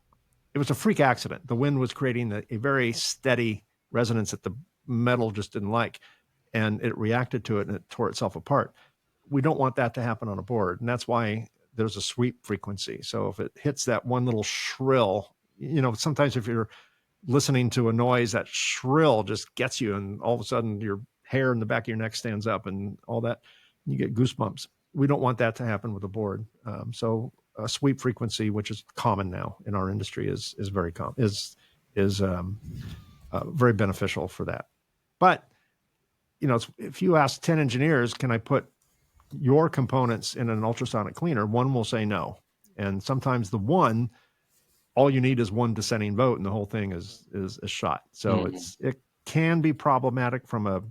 It was a freak accident. The wind was creating a very steady resonance that the metal just didn't like, and it reacted to it and it tore itself apart. We don't want that to happen on a board. And that's why there's a sweep frequency. So if it hits that one little shrill, sometimes if you're listening to a noise, that shrill just gets you, and all of a sudden your hair in the back of your neck stands up and all that, you get goosebumps. We don't want that to happen with a board. So a sweep frequency, which is common now in our industry, is very common, is very beneficial for that. But if you ask 10 engineers, can I put your components in an ultrasonic cleaner? One will say no, and sometimes the one, all you need is one dissenting vote, and the whole thing is shot. So it can be problematic from a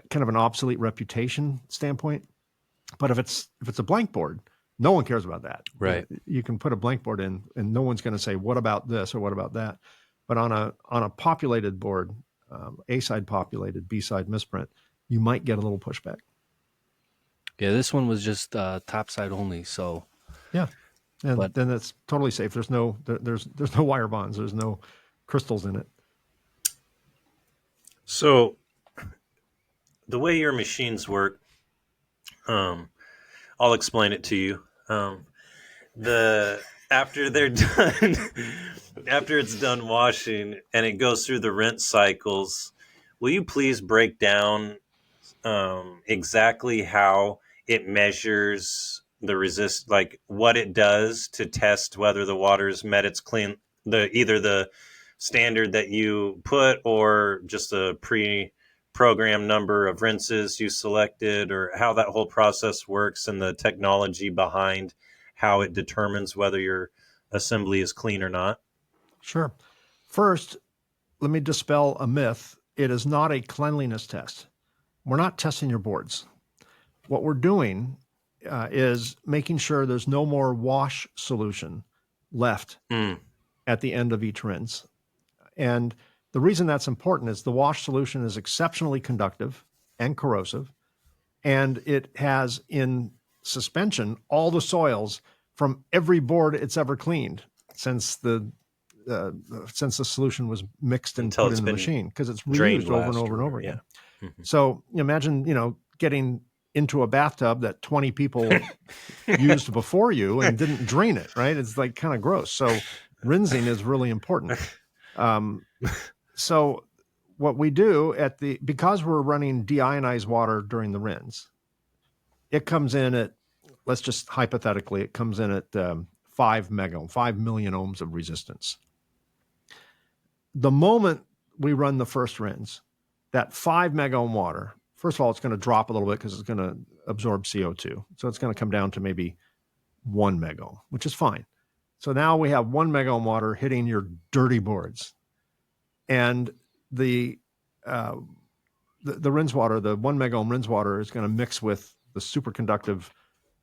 kind of an obsolete reputation standpoint. But if it's a blank board, no one cares about that. Right. You can put a blank board in, and no one's going to say, "What about this?" or "What about that?" But on a populated board, A-side populated, B-side misprint, you might get a little pushback. Yeah, this one was just top side only. So yeah, and then it's totally safe. There's no wire bonds. There's no crystals in it. So the way your machines work, I'll explain it to you. After they're done, after it's done washing and it goes through the rinse cycles, will you please break down exactly how it measures the like what it does to test whether the water's met its clean, either the standard that you put or just a pre-programmed number of rinses you selected, or how that whole process works and the technology behind how it determines whether your assembly is clean or not? Sure. First, let me dispel a myth. It is not a cleanliness test. We're not testing your boards. What we're doing is making sure there's no more wash solution left at the end of each rinse. And the reason that's important is the wash solution is exceptionally conductive and corrosive, and it has in suspension all the soils from every board it's ever cleaned since the solution was mixed and put in the machine, because it's reused over and over and over again. Mm-hmm. So imagine, getting into a bathtub that 20 people used before you and didn't drain it, right? It's like kind of gross. So rinsing is really important. So what we do because we're running deionized water during the rinse, it comes in at, let's just hypothetically, it comes in at 5 million ohms of resistance. The moment we run the first rinse, that 5 megohm water, first of all, it's going to drop a little bit because it's going to absorb CO2. So it's going to come down to maybe 1 megohm, which is fine. So now we have 1 megohm water hitting your dirty boards. And the rinse water, the 1 megohm rinse water, is going to mix with the superconductive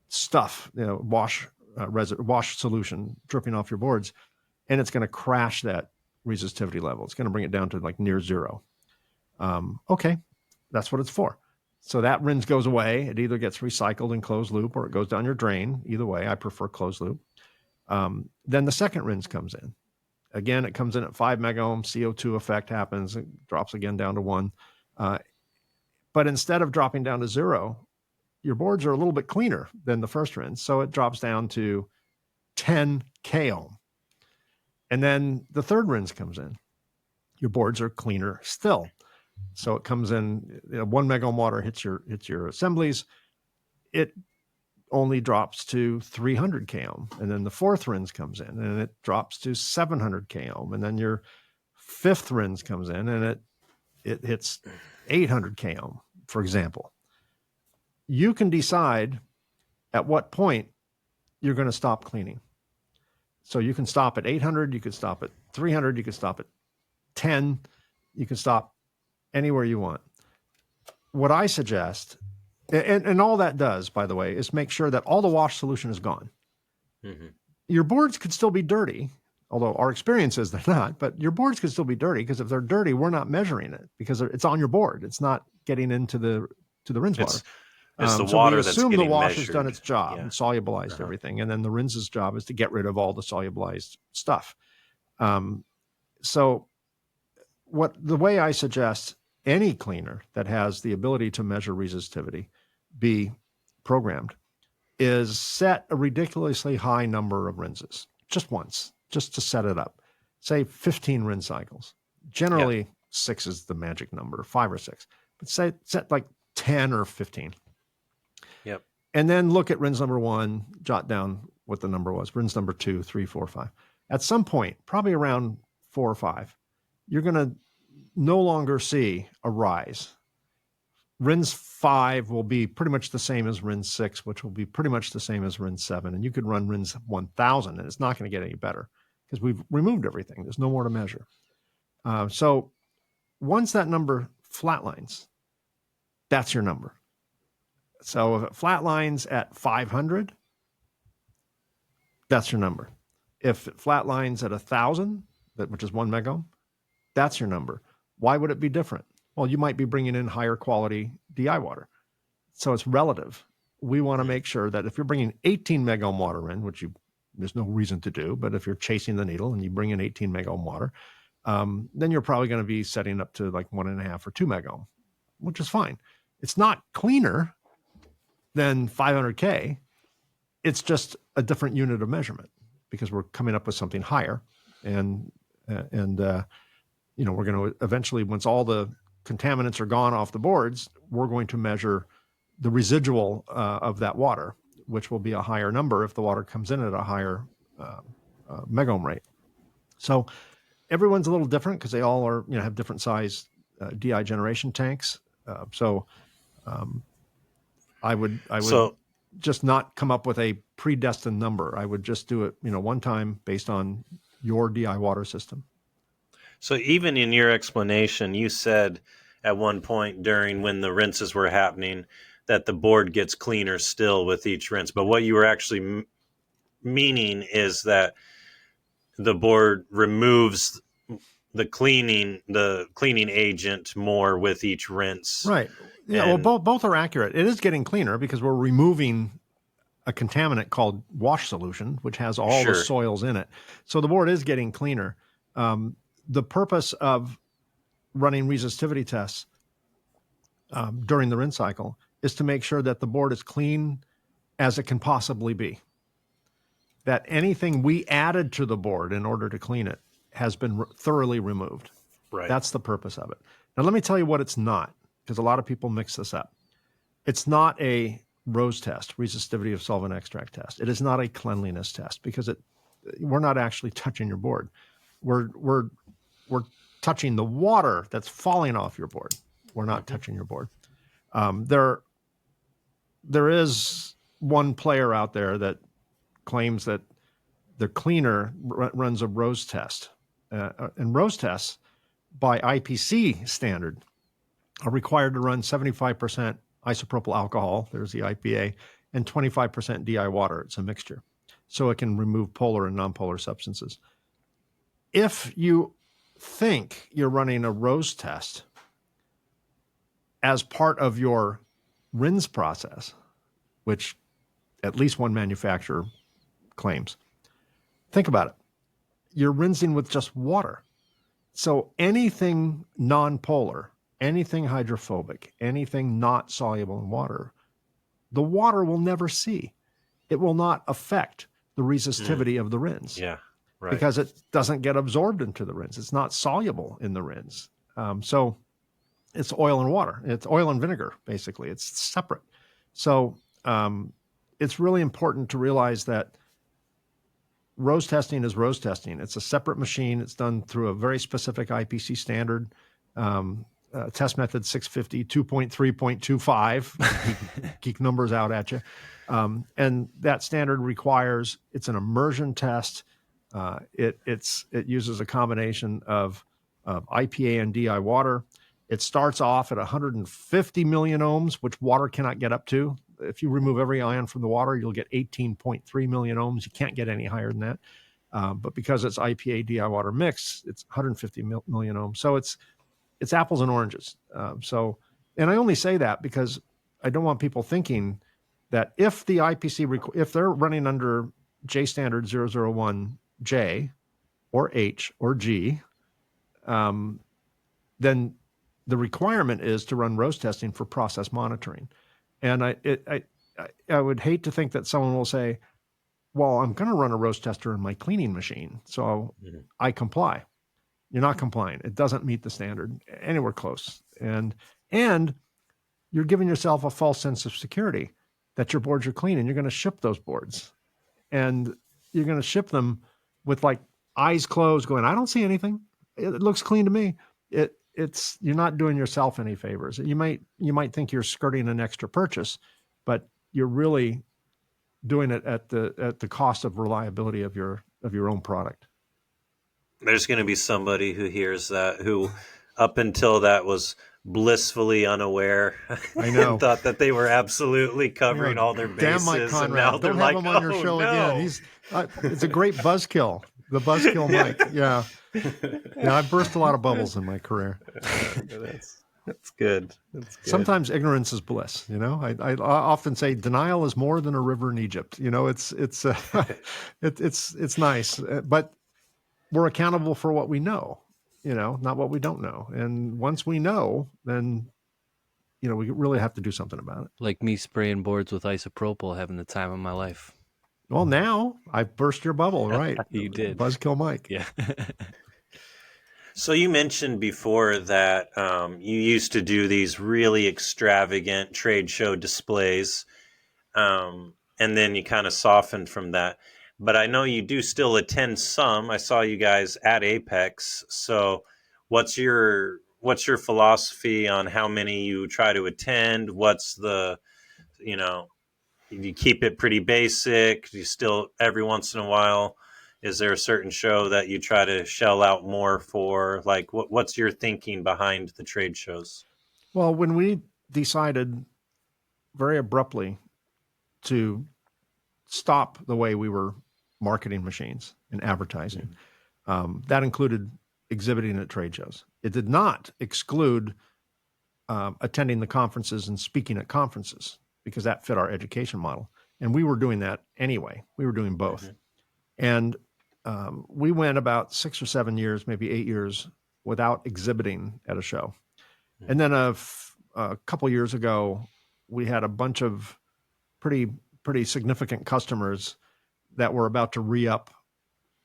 stuff, wash solution dripping off your boards, and it's going to crash that resistivity level. It's going to bring it down to like near zero. Okay, that's what it's for. So that rinse goes away. It either gets recycled in closed loop or it goes down your drain. Either way, I prefer closed loop. Then the second rinse comes in. Again, it comes in at 5 megohm. CO2 effect happens. It drops again down to 1. But instead of dropping down to 0, your boards are a little bit cleaner than the first rinse. So it drops down to 10 kohm. And then the third rinse comes in. Your boards are cleaner still. So it comes in, 1 megohm water hits your assemblies. It only drops to 300 kohm. And then the fourth rinse comes in and it drops to 700 kohm. And then your fifth rinse comes in and it hits 800 kohm, for example. You can decide at what point you're going to stop cleaning. So you can stop at 800, you can stop at 300, you can stop at 10, you can stop anywhere you want. What I suggest, and all that does, by the way, is make sure that all the wash solution is gone. Mm-hmm. Your boards could still be dirty, although our experience is they're not, but your boards could still be dirty because if they're dirty, we're not measuring it because it's on your board. It's not getting into the rinse water. It's the so water we that's assume getting the wash measured. has done its job and solubilized everything. And then the rinse's job is to get rid of all the solubilized stuff. So the way I suggest any cleaner that has the ability to measure resistivity be programmed is set a ridiculously high number of rinses just once, just to set it up. Say 15 rinse cycles. Generally, 6 is the magic number, 5 or 6. But set like 10 or 15. Yep. And then look at rinse number 1, jot down what the number was. Rinse number 2, 3, 4, 5. At some point, probably around 4 or 5, you're going to no longer see a rise. Rinse 5 will be pretty much the same as rinse 6, which will be pretty much the same as rinse 7. And you could run rinse 1000 and it's not going to get any better because we've removed everything. There's no more to measure. So once that number flatlines, that's your number. So if it flatlines at 500, that's your number. If it flatlines at 1,000, which is 1 megohm, that's your number. Why would it be different? Well, you might be bringing in higher quality DI water. So it's relative. We want to make sure that if you're bringing 18 megohm water in, which there's no reason to do, but if you're chasing the needle and you bring in 18 megohm water, then you're probably going to be setting up to like 1.5 or 2 megohm, which is fine. It's not cleaner than 500K. It's just a different unit of measurement because we're coming up with something higher. And we're going to eventually, once all the contaminants are gone off the boards, we're going to measure the residual of that water, which will be a higher number if the water comes in at a higher megohm rate. So everyone's a little different because they all are, have different size DI generation tanks. I would just not come up with a predestined number. I would just do it, one time based on your DI water system. So even in your explanation, you said at one point during when the rinses were happening that the board gets cleaner still with each rinse. But what you were actually meaning is that the board removes the cleaning agent more with each rinse. Right. Yeah. Well, both are accurate. It is getting cleaner because we're removing a contaminant called wash solution, which has all the soils in it. So the board is getting cleaner. The purpose of running resistivity tests during the rinse cycle is to make sure that the board is clean as it can possibly be. That anything we added to the board in order to clean it has been thoroughly removed. Right. That's the purpose of it. Now, let me tell you what it's not, because a lot of people mix this up. It's not a ROSE test, resistivity of solvent extract test. It is not a cleanliness test because we're not actually touching your board. We're touching the water that's falling off your board. We're not touching your board. There is one player out there that claims that the cleaner runs a ROSE test. And ROSE tests, by IPC standard, are required to run 75% isopropyl alcohol, there's the IPA, and 25% DI water. It's a mixture. So it can remove polar and nonpolar substances. If you think you're running a rose test as part of your rinse process, which at least one manufacturer claims, think about it. You're rinsing with just water. So anything non-polar, anything hydrophobic, anything not soluble in water, the water will never see. It will not affect the resistivity of the rinse. Yeah, right. Because it doesn't get absorbed into the rinse. It's not soluble in the rinse. So it's oil and water. It's oil and vinegar, basically. It's separate. So it's really important to realize that rose testing is rose testing. It's a separate machine. It's done through a very specific IPC standard. Test method 650, 2.3.25, geek numbers out at you. And that standard requires, it's an immersion test. It uses a combination of IPA and DI water. It starts off at 150 million ohms, which water cannot get up to. If you remove every ion from the water, you'll get 18.3 million ohms. You can't get any higher than that. But because it's IPA DI water mix, it's 150 million ohms. So it's apples and oranges. And I only say that because I don't want people thinking that if the IPC, if they're running under J standard 001J or H or G, then the requirement is to run rose testing for process monitoring. And I would hate to think that someone will say, well, I'm going to run a rose tester in my cleaning machine, so I comply. You're not complying. It doesn't meet the standard anywhere close. And you're giving yourself a false sense of security that your boards are clean, and you're going to ship those boards. And you're going to ship them with like eyes closed going, I don't see anything. It looks clean to me. You're not doing yourself any favors. You might think you're skirting an extra purchase, but you're really doing it at the cost of reliability of your own product. There's going to be somebody who hears that who up until that was blissfully unaware. I know. And thought that they were absolutely covering all their bases. Damn Mike Konrad. Don't have him on your show again. It's a great buzzkill. The buzzkill Mike. Yeah. Yeah, I've burst a lot of bubbles in my career. That's good. Sometimes ignorance is bliss. I often say denial is more than a river in Egypt. It's nice, but we're accountable for what we know, not what we don't know. And once we know, then, we really have to do something about it. Like me spraying boards with isopropyl, having the time of my life. Well, now I've burst your bubble, right? You did. Buzzkill Mike. Yeah. So you mentioned before that you used to do these really extravagant trade show displays, and then you kind of softened from that. But I know you do still attend some. I saw you guys at Apex. So what's your philosophy on how many you try to attend? What's the, you keep it pretty basic? Do you still, every once in a while, is there a certain show that you try to shell out more for? Like, what's your thinking behind the trade shows? Well, when we decided very abruptly to stop the way we were marketing machines and advertising, that included exhibiting at trade shows. It did not exclude attending the conferences and speaking at conferences, because that fit our education model. And we were doing that anyway. We were doing both. And we went about 6 or 7 years, maybe 8 years, without exhibiting at a show. And then a couple years ago, we had a bunch of pretty significant customers that were about to re-up,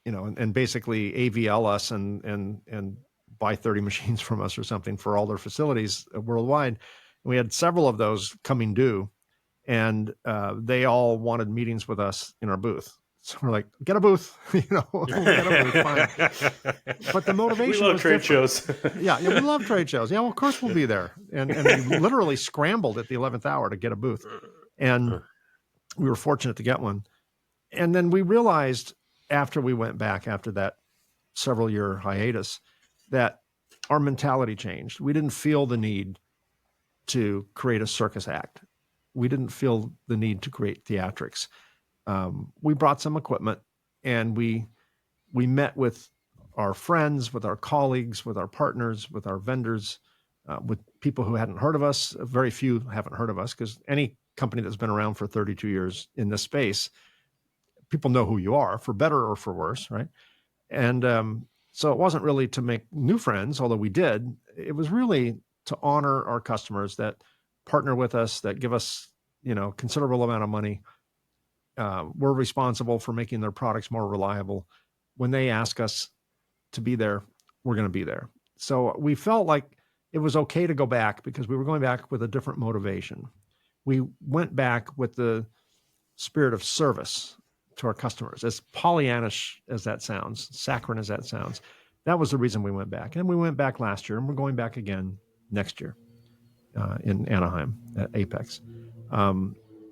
and basically AVL us and buy 30 machines from us or something for all their facilities worldwide. And we had several of those coming due, and they all wanted meetings with us in our booth. So we're like, get a booth, get a booth, fine. But the motivation we love was trade different. shows. Yeah, we love trade shows. Yeah, well, of course we'll be there. And we literally scrambled at the 11th hour to get a booth. And we were fortunate to get one. And then we realized after we went back, after that several year hiatus, that our mentality changed. We didn't feel the need to create a circus act. We didn't feel the need to create theatrics. We brought some equipment, and we met with our friends, with our colleagues, with our partners, with our vendors, with people who hadn't heard of us. Very few haven't heard of us, because any company that's been around for 32 years in this space, people know who you are, for better or for worse, right? And so it wasn't really to make new friends, although we did. It was really to honor our customers that partner with us, that give us, considerable amount of money. We're responsible for making their products more reliable. When they ask us to be there, we're going to be there. So we felt like it was okay to go back, because we were going back with a different motivation. We went back with the spirit of service to our customers. As Pollyannish as that sounds, saccharine as that sounds, that was the reason we went back. And we went back last year, and we're going back again next year in Anaheim at Apex.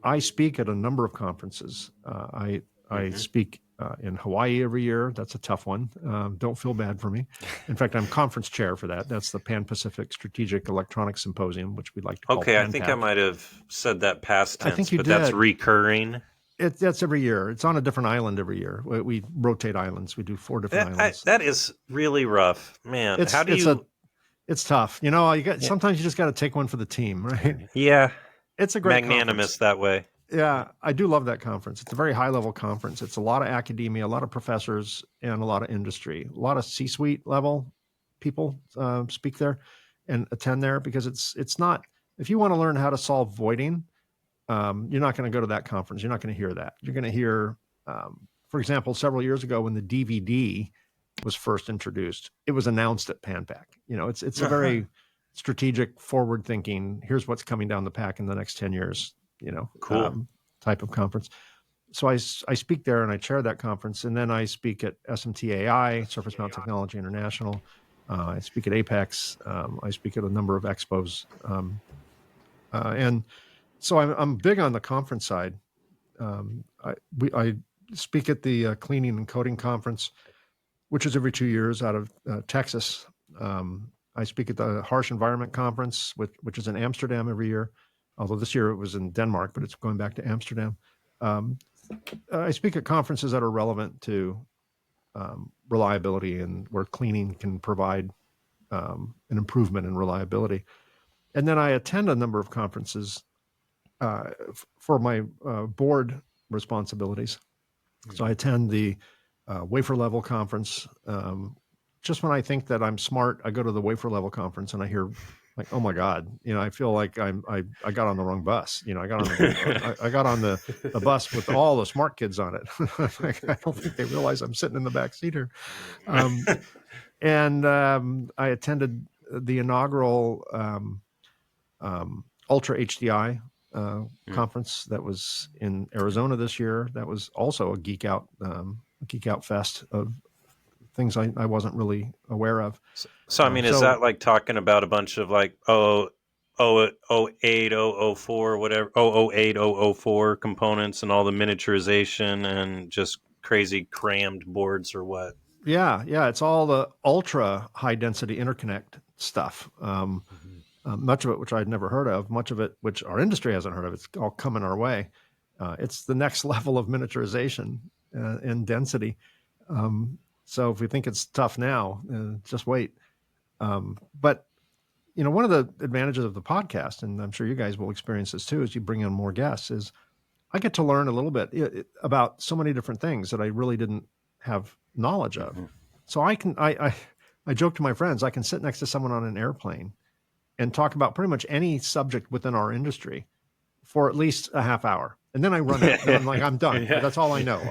I speak at a number of conferences. I speak in Hawaii every year. That's a tough one. Don't feel bad for me. In fact, I'm conference chair for that. That's the Pan-Pacific Strategic Electronics Symposium, which we'd like to call Okay, PanPac. I think I might have said that past tense, I think you but did. that's recurring. That's every year. It's on a different island every year. We rotate islands. We do 4 different islands. That is really rough, man. How do you? It's tough. Sometimes you just got to take one for the team, right? Yeah, it's a great magnanimous conference. that way. Yeah, I do love that conference. It's a very high-level conference. It's a lot of academia, a lot of professors, and a lot of industry. A lot of C-suite level people speak there and attend there, because it's not. If you want to learn how to solve voiding, you're not going to go to that conference. You're not going to hear that. You're going to hear, for example, several years ago when the DVD was first introduced, it was announced at PanPac. It's a very strategic, forward-thinking. Here's what's coming down the pack in the next 10 years. Cool. Type of conference. So I speak there, and I chair that conference, and then I speak at SMT-AI, Surface Mount Technology International. I speak at Apex. I speak at a number of expos, and so I'm big on the conference side. I speak at the Cleaning and Coating Conference, which is every 2 years out of Texas. I speak at the Harsh Environment Conference, which is in Amsterdam every year. Although this year it was in Denmark, but it's going back to Amsterdam. I speak at conferences that are relevant to reliability, and where cleaning can provide an improvement in reliability. And then I attend a number of conferences for my board responsibilities. So I attend the wafer level conference. Just when I think that I'm smart, I go to the wafer level conference, and I hear, like, oh my God, I feel like I got on the wrong bus. I got on the bus with all the smart kids on it. I don't think they realize I'm sitting in the back seat here. And I attended the inaugural Ultra HDI conference that was in Arizona this year. That was also a geek out fest of things I wasn't really aware of. So I mean, is that like talking about a bunch of like 08, 004, whatever, 008, 004 components and all the miniaturization and just crazy crammed boards, or what? Yeah. It's all the ultra high density interconnect stuff. Much of it which I'd never heard of, much of it which our industry hasn't heard of. It's all coming our way. It's the next level of miniaturization and density. So if we think it's tough now, just wait. But one of the advantages of the podcast, and I'm sure you guys will experience this too, as you bring in more guests, is I get to learn a little bit about so many different things that I really didn't have knowledge of. So I joke to my friends, I can sit next to someone on an airplane and talk about pretty much any subject within our industry for at least a half hour. And then I run out. I'm like, I'm done. Yeah. That's all I know.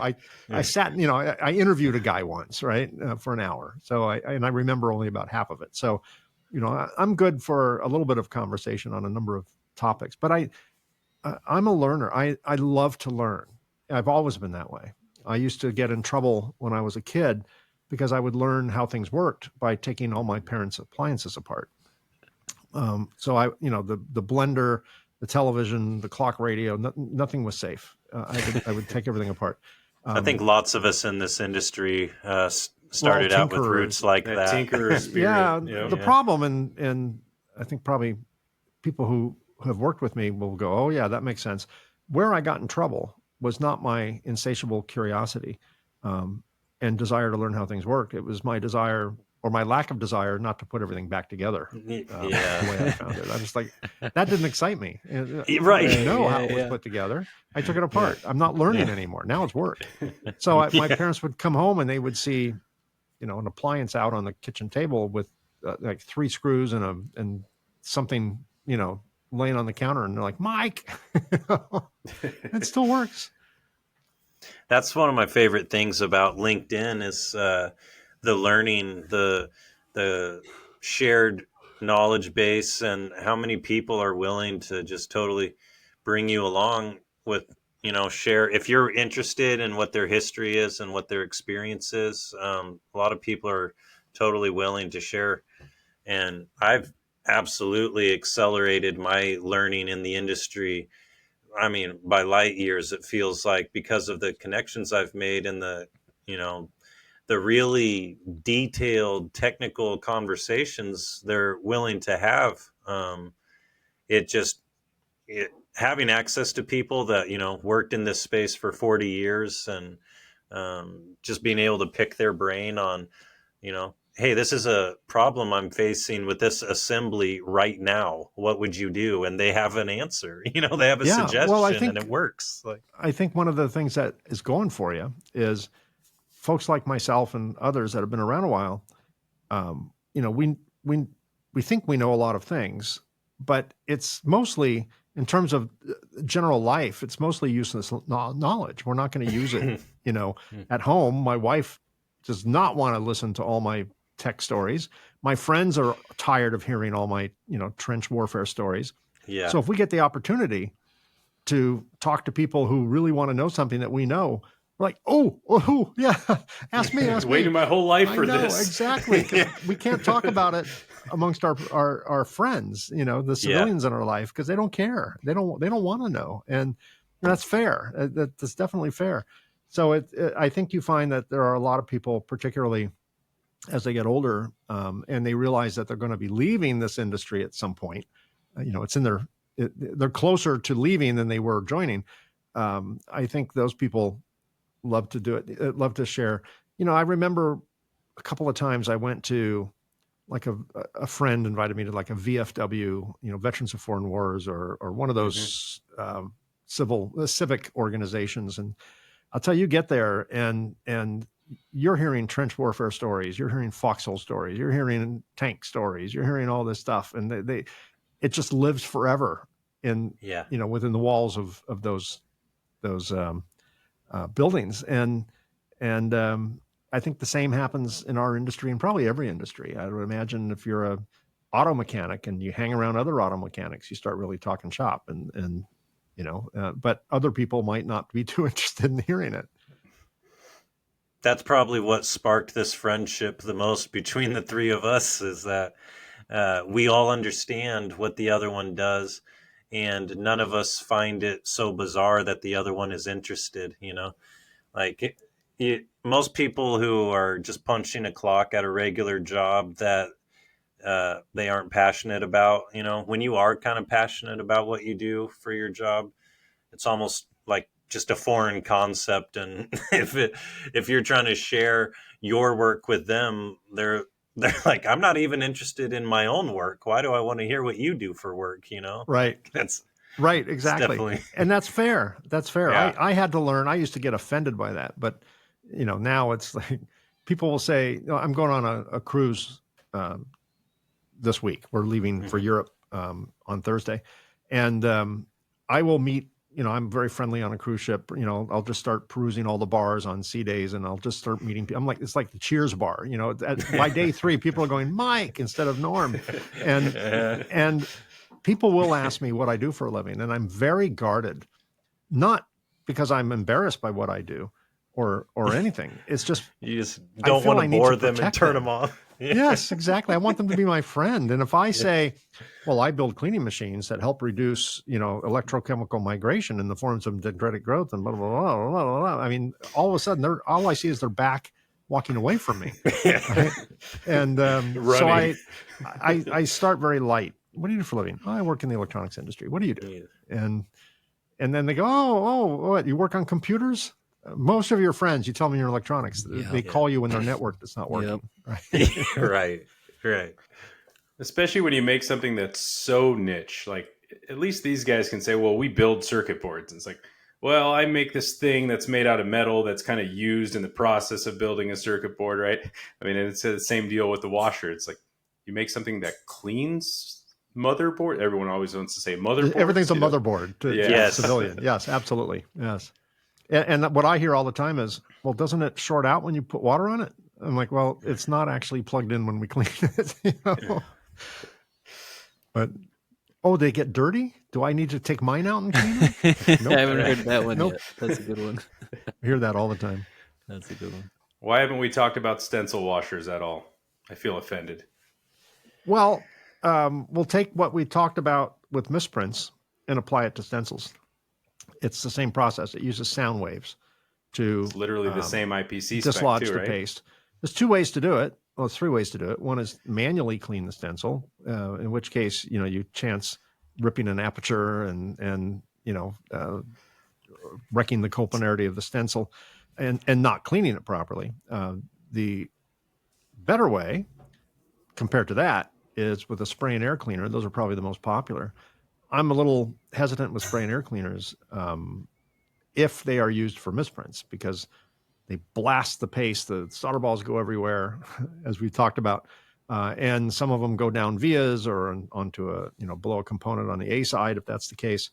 I sat, I interviewed a guy once, right, for an hour. So I remember only about half of it. So, I'm good for a little bit of conversation on a number of topics. But I'm a learner. I love to learn. I've always been that way. I used to get in trouble when I was a kid because I would learn how things worked by taking all my parents' appliances apart. So the blender, the television, the clock radio, nothing was safe. I would take everything apart. I think lots of us in this industry started out with roots like that. Tinkerer spirit. The problem, and I think probably people who have worked with me will go, oh yeah, that makes sense. Where I got in trouble was not my insatiable curiosity. and desire to learn how things work. It was my desire, or my lack of desire, not to put everything back together. The way I found it. I was like, that didn't excite me. Right. I know how it was put together. I took it apart. I'm not learning anymore. Now it's work. So my parents would come home and they would see, an appliance out on the kitchen table with like 3 screws and something, laying on the counter, and they're like, Mike, it still works. That's one of my favorite things about LinkedIn is the learning, the shared knowledge base, and how many people are willing to just totally bring you along with, share. If you're interested in what their history is and what their experience is, a lot of people are totally willing to share. And I've absolutely accelerated my learning in the industry. I mean, by light years, it feels like, because of the connections I've made and the really detailed technical conversations they're willing to have. It just, having access to people that, worked in this space for 40 years, and just being able to pick their brain on, hey, this is a problem I'm facing with this assembly right now. What would you do? And they have an answer. They have a suggestion, well, and it works. I think one of the things that is going for you is folks like myself and others that have been around a while. We think we know a lot of things, but it's mostly, in terms of general life, it's mostly useless knowledge. We're not going to use it, at home. My wife does not want to listen to all my tech stories. My friends are tired of hearing all my, trench warfare stories. Yeah. So if we get the opportunity to talk to people who really want to know something that we know, we're like, oh, yeah, ask me. Waiting my whole life for this. Exactly. We can't talk about it amongst our friends, the civilians in our life, because they don't care. They don't want to know. And that's fair. That's definitely fair. So I think you find that there are a lot of people, particularly as they get older, and they realize that they're going to be leaving this industry at some point. It's in they're closer to leaving than they were joining. I think those people love to do it, love to share. I remember a couple of times I went to, like, a friend invited me to, like, a VFW, Veterans of Foreign Wars, or one of those civic organizations. And I'll tell you, get there and you're hearing trench warfare stories, you're hearing foxhole stories, you're hearing tank stories, you're hearing all this stuff, and it just lives forever in within the walls of those buildings. And I think the same happens in our industry, and probably every industry. I would imagine if you're a auto mechanic and you hang around other auto mechanics, you start really talking shop, and but other people might not be too interested in hearing it. That's probably what sparked this friendship the most between the three of us, is that we all understand what the other one does, and none of us find it so bizarre that the other one is interested. Like, most people who are just punching a clock at a regular job that they aren't passionate about, when you are kind of passionate about what you do for your job, it's almost like just a foreign concept. And if you're trying to share your work with them, they're like, I'm not even interested in my own work. Why do I want to hear what you do for work? Right. That's right. Exactly. And that's fair. That's fair. Yeah. I had to learn. I used to get offended by that, but now it's like, people will say, I'm going on a cruise this week. We're leaving for Europe on Thursday, and I will meet. I'm very friendly on a cruise ship. I'll just start perusing all the bars on sea days, and I'll just start meeting people. I'm like, it's like the Cheers bar. By day 3, people are going Mike instead of Norm, and people will ask me what I do for a living, and I'm very guarded, not because I'm embarrassed by what I do or anything. It's just, you just don't want to bore them and turn them off. Yes, exactly. I want them to be my friend. And if I say, well, I build cleaning machines that help reduce, electrochemical migration in the forms of dendritic growth and blah, blah, blah, blah, blah, blah. I mean, all of a sudden, all I see is their back walking away from me. Right? And so I start very light. What do you do for a living? I work in the electronics industry. What do you do? And then they go, oh, what? You work on computers? Most of your friends, you tell them you're in electronics, Yeah. they call you when their network that's not working. Yep. Right? Right. Especially when you make something that's so niche. Like, at least these guys can say, well, we build circuit boards. And it's like, well, I make this thing that's made out of metal that's kind of used in the process of building a circuit board, right? I mean, it's the same deal with the washer. It's like, you make something that cleans motherboard. Everyone always wants to say motherboard. Everything's a motherboard to a Yes. civilian. Yes, absolutely. Yes. And what I hear all the time is, well, doesn't it short out when you put water on it? I'm like, well, it's not actually plugged in when we clean it. But, they get dirty? Do I need to take mine out and clean them? Nope. I haven't heard that one Nope. yet. That's a good one. I hear that all the time. That's a good one. Why haven't we talked about stencil washers at all? I feel offended. Well, we'll take what we talked about with misprints and apply it to stencils. It's the same process. It uses sound waves to It's literally the same IPC spec dislodge too, the right? paste. There's two ways to do it. Well, there's three ways to do it. One is manually clean the stencil, in which case, you chance ripping an aperture and wrecking the coplanarity of the stencil and not cleaning it properly. The better way compared to that is with a spray and air cleaner. Those are probably the most popular. I'm a little hesitant with spray and air cleaners if they are used for misprints, because they blast the paste. The solder balls go everywhere, as we've talked about, and some of them go down vias or onto below a component on the A side, if that's the case.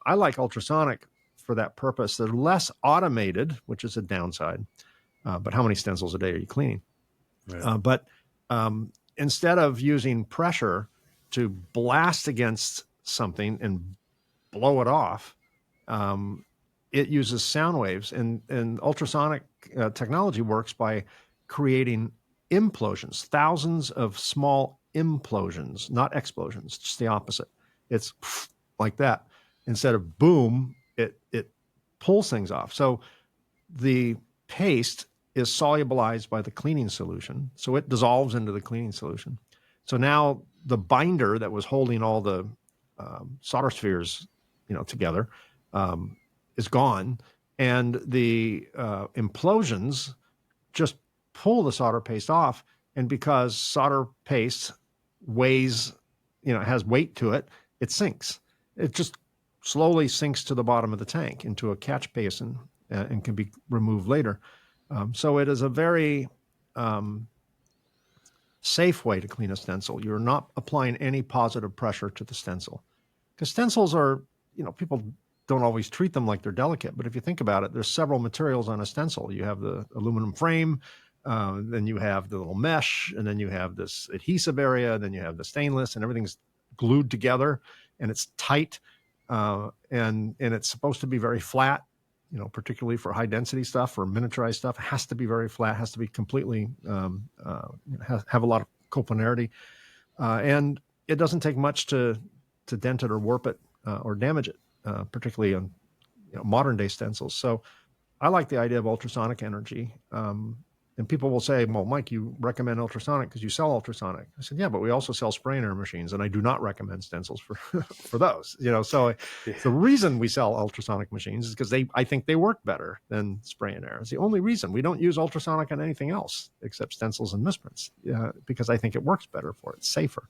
I like ultrasonic for that purpose. They're less automated, which is a downside. But how many stencils a day are you cleaning? Right. But instead of using pressure to blast against something and blow it off, it uses sound waves, and ultrasonic technology works by creating implosions, thousands of small implosions, not explosions, just the opposite. It's like that. Instead of boom, it pulls things off. So the paste is solubilized by the cleaning solution. So it dissolves into the cleaning solution. So now the binder that was holding all the solder spheres, together, is gone, and the implosions just pull the solder paste off. And because solder paste weighs, has weight to it, it sinks. It just slowly sinks to the bottom of the tank into a catch basin and can be removed later. So it is a very safe way to clean a stencil. You're not applying any positive pressure to the stencil, because stencils are, people don't always treat them like they're delicate. But if you think about it, there's several materials on a stencil. You have the aluminum frame, then you have the little mesh, and then you have this adhesive area, and then you have the stainless, and everything's glued together, and it's tight, and it's supposed to be very flat. Particularly for high density stuff or miniaturized stuff, it has to be very flat, has to be completely, have a lot of coplanarity. And it doesn't take much to dent it or warp it or damage it, particularly on modern day stencils. So I like the idea of ultrasonic energy. And people will say, well, Mike, you recommend ultrasonic because you sell ultrasonic. I said, yeah, but we also sell spray and air machines, and I do not recommend stencils for for those. So the reason we sell ultrasonic machines is because I think they work better than spray and air. It's the only reason. We don't use ultrasonic on anything else except stencils and misprints, because I think it works better for it. It's safer.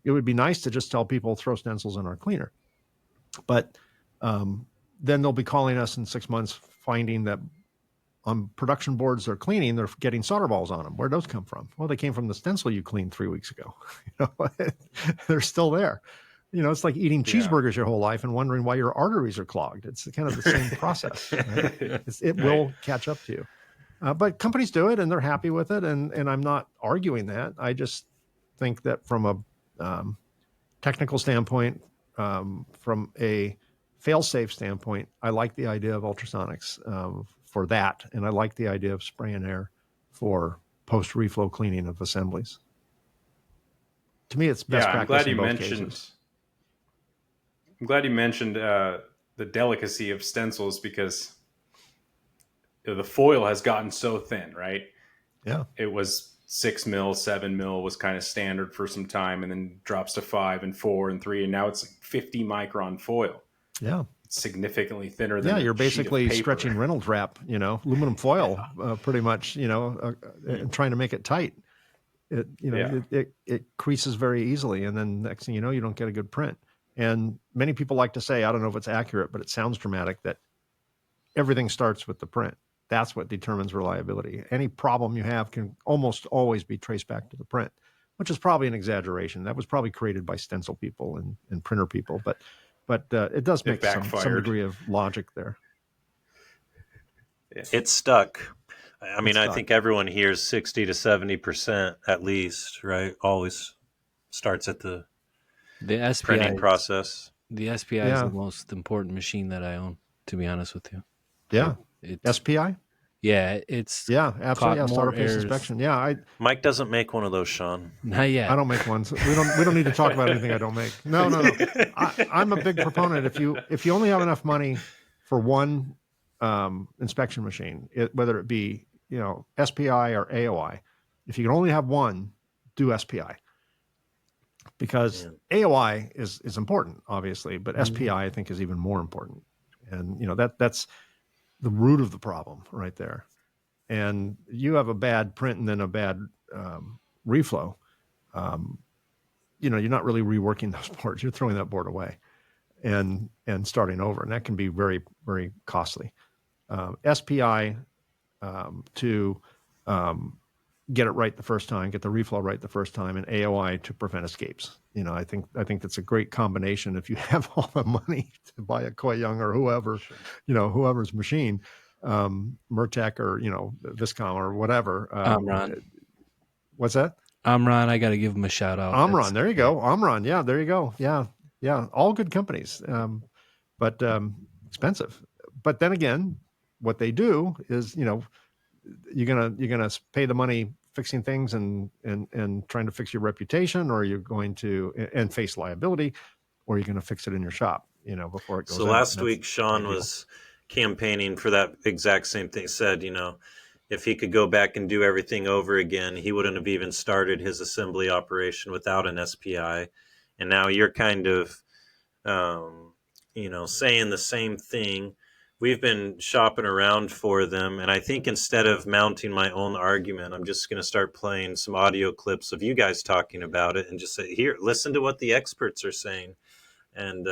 It would be nice to just tell people throw stencils in our cleaner, but then they'll be calling us in 6 months finding that on production boards they're cleaning, they're getting solder balls on them. Where'd those come from? Well, they came from the stencil you cleaned 3 weeks ago. They're still there. It's like eating cheeseburgers your whole life and wondering why your arteries are clogged. It's kind of the same process. Right? It will catch up to you. But companies do it and they're happy with it. And I'm not arguing that. I just think that from a technical standpoint, from a fail-safe standpoint, I like the idea of ultrasonics for that, and I like the idea of spray and air for post-reflow cleaning of assemblies. To me, it's best practice in both cases. I'm glad you mentioned the delicacy of stencils, because the foil has gotten so thin, right? Yeah. It was 6 mil, 7 mil was kind of standard for some time, and then drops to 5 and 4 and 3, and now it's like 50 micron foil. Yeah. significantly thinner than you're a sheet of basically paper. stretching Reynolds wrap, aluminum foil, pretty much, and trying to make it tight. It creases very easily, and then next thing you know, you don't get a good print. And many people like to say, I don't know if it's accurate, but it sounds dramatic, that everything starts with the print. That's what determines reliability. Any problem you have can almost always be traced back to the print, which is probably an exaggeration. That was probably created by stencil people and printer people, but it does make some degree of logic there. It's stuck. I mean, I stuck. think everyone hears 60 to 70% at least, right? Always starts at the SPI printing process. The SPI is the most important machine that I own, to be honest with you. Yeah. SPI? Yeah, it's absolutely. Yeah, starter pace inspection. Yeah, Mike doesn't make one of those, Sean. Not yet. I don't make ones. We don't need to talk about anything I don't make. No. I'm a big proponent. If you only have enough money for one inspection machine, whether it be SPI or AOI, if you can only have one, do SPI. Because AOI is important, obviously, but SPI I think is even more important. And that's the root of the problem right there. And you have a bad print and then a bad reflow, you're not really reworking those boards. You're throwing that board away and starting over. And that can be very, very costly. SPI to get it right the first time, get the reflow right the first time, and AOI to prevent escapes. I think that's a great combination. If you have all the money to buy a Koyung or whoever, whoever's machine, Mertec or Viscom or whatever. Omron. What's that? Omron. I got to give him a shout out. Omron. There you go. Omron. Yeah, there you go. Yeah. All good companies, but expensive. But then again, what they do is, you're gonna pay the money fixing things and trying to fix your reputation, or you're going to and face liability, or you're going to fix it in your shop, before it goes out. So last week, Sean was campaigning for that exact same thing. Said, if he could go back and do everything over again, he wouldn't have even started his assembly operation without an SPI. And now you're kind of, saying the same thing. We've been shopping around for them, and I think instead of mounting my own argument, I'm just going to start playing some audio clips of you guys talking about it and just say, here, listen to what the experts are saying, and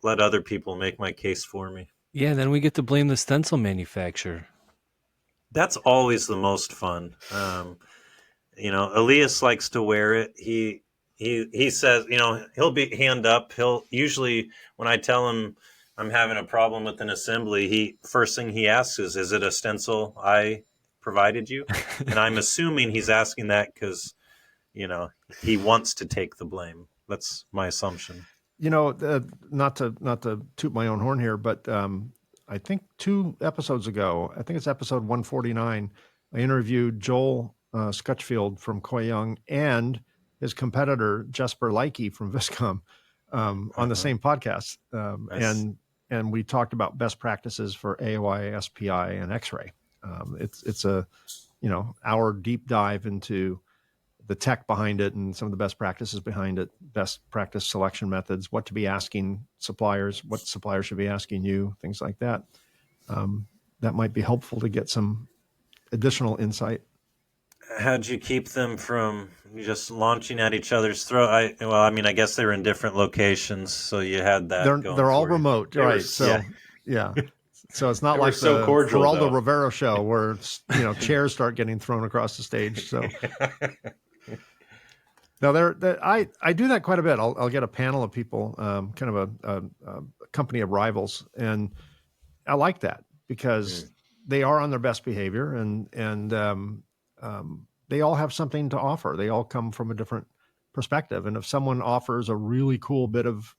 let other people make my case for me. Yeah, then we get to blame the stencil manufacturer. That's always the most fun. Elias likes to wear it. He says, he'll be hand up. He'll usually, when I tell him I'm having a problem with an assembly, first thing he asks is it a stencil I provided you? And I'm assuming he's asking that because, he wants to take the blame. That's my assumption. Not to toot my own horn here, but I think 2 episodes ago, I think it's episode 149, I interviewed Joel Scutchfield from Koyung and his competitor Jesper Leike from Viscom on the same podcast. Nice. And we talked about best practices for AOI, SPI, and X-ray. It's a hour deep dive into the tech behind it and some of the best practices behind it, best practice selection methods, what to be asking suppliers, what suppliers should be asking you, things like that. That might be helpful to get some additional insight. How'd you keep them from just launching at each other's throat? I guess they were in different locations, so you had that. They're all remote, right? So yeah. So it's not like the Geraldo Rivera show where chairs start getting thrown across the stage. So no, I do that quite a bit. I'll get a panel of people, kind of a company of rivals, and I like that because they are on their best behavior and they all have something to offer. They all come from a different perspective. And if someone offers a really cool bit of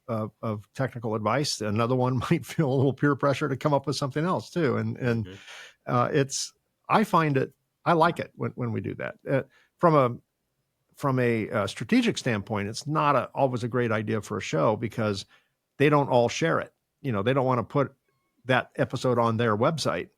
technical advice, another one might feel a little peer pressure to come up with something else too. And I like it when we do that. From a strategic standpoint, it's not always a great idea for a show because they don't all share it. They don't want to put that episode on their website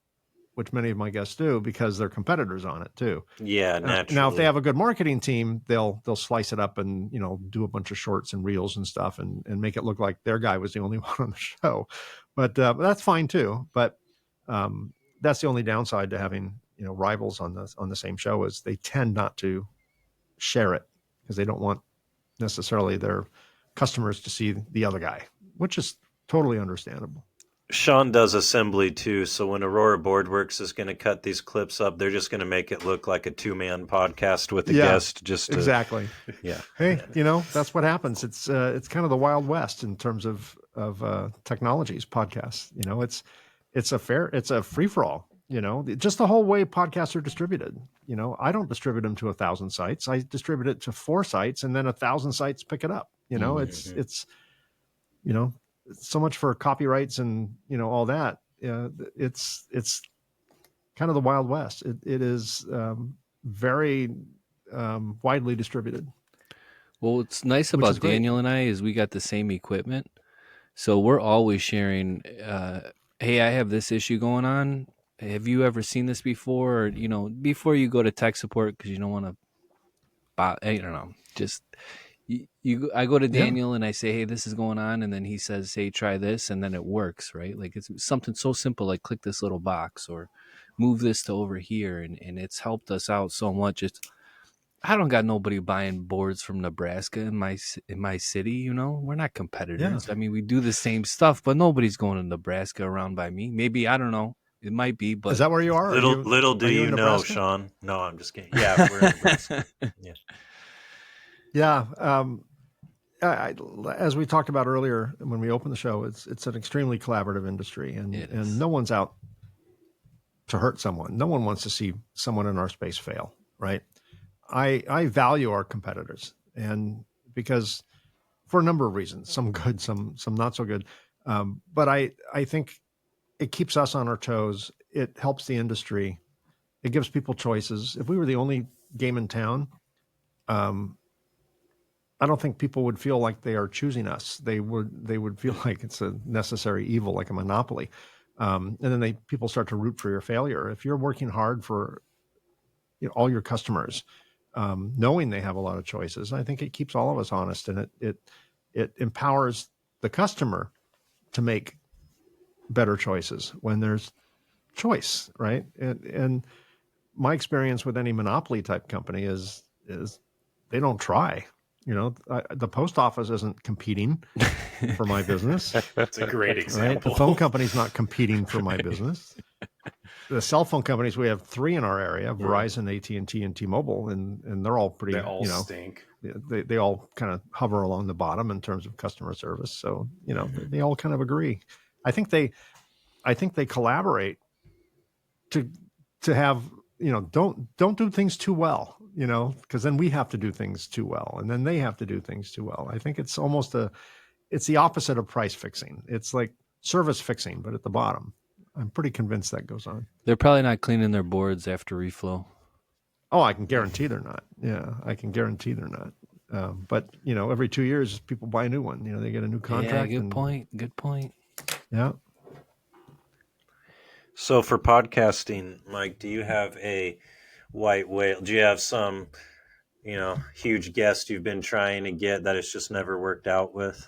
which many of my guests do, because they're competitors on it too. Yeah, naturally. Now, if they have a good marketing team, they'll slice it up and do a bunch of shorts and reels and stuff and make it look like their guy was the only one on the show. But that's fine too. But that's the only downside to having rivals on the same show, is they tend not to share it because they don't want necessarily their customers to see the other guy, which is totally understandable. Sean does assembly too, so when Aurora Boardworks is going to cut these clips up, they're just going to make it look like a 2-man podcast with a guest. Exactly. Yeah. Hey, that's what happens. It's kind of the Wild West in terms of technologies podcasts. It's a free for all. Just the whole way podcasts are distributed. I don't distribute them to 1,000 sites. I distribute it to 4 sites, and then 1,000 sites pick it up. It's so much for copyrights and all that. It's kind of the Wild West. It is very widely distributed. Well, what's nice about Daniel and I is we got the same equipment, so we're always sharing. Hey, I have this issue going on. Have you ever seen this before? Or, before you go to tech support, because you don't want to. I don't know. Just I go to Daniel and I say, hey, this is going on, and then he says, hey, try this, and then it works, right? Like it's something so simple, like click this little box or move this to over here, and it's helped us out so much. I don't got nobody buying boards from Nebraska in my city. We're not competitors. Yeah. I mean, we do the same stuff, but nobody's going to Nebraska around by me. Maybe, I don't know. It might be, but is that where you are? Little do you know, Sean. No, I'm just kidding. Yeah, we're in Nebraska. Yeah. Yeah. As we talked about earlier when we opened the show, it's an extremely collaborative industry, and no one's out to hurt someone. No one wants to see someone in our space fail, right? I value our competitors, and because for a number of reasons, some good, some not so good. But I think it keeps us on our toes. It helps the industry. It gives people choices. If we were the only game in town, I don't think people would feel like they are choosing us. They would feel like it's a necessary evil, like a monopoly. And then people start to root for your failure. If you're working hard for all your customers, knowing they have a lot of choices, I think it keeps all of us honest, and it empowers the customer to make better choices when there's choice, right? And my experience with any monopoly type company is they don't try. The post office isn't competing for my business. That's a great example. Right? The phone company's not competing for my business. The cell phone companies, we have 3 in our area: Verizon, AT&T, and T-Mobile, and they're all pretty. They all stink. They all kind of hover along the bottom in terms of customer service. So they all kind of agree. I think they collaborate to have don't do things too well, because then we have to do things too well, and then they have to do things too well. I think it's almost it's the opposite of price fixing. It's like service fixing, but at the bottom. I'm pretty convinced that goes on. They're probably not cleaning their boards after reflow. Oh, I can guarantee they're not. Yeah, I can guarantee they're not. But every 2 years, people buy a new one. They get a new contract. Yeah, good point. Yeah. So for podcasting, Mike, do you have a white whale? Do you have some, huge guest you've been trying to get that it's just never worked out with?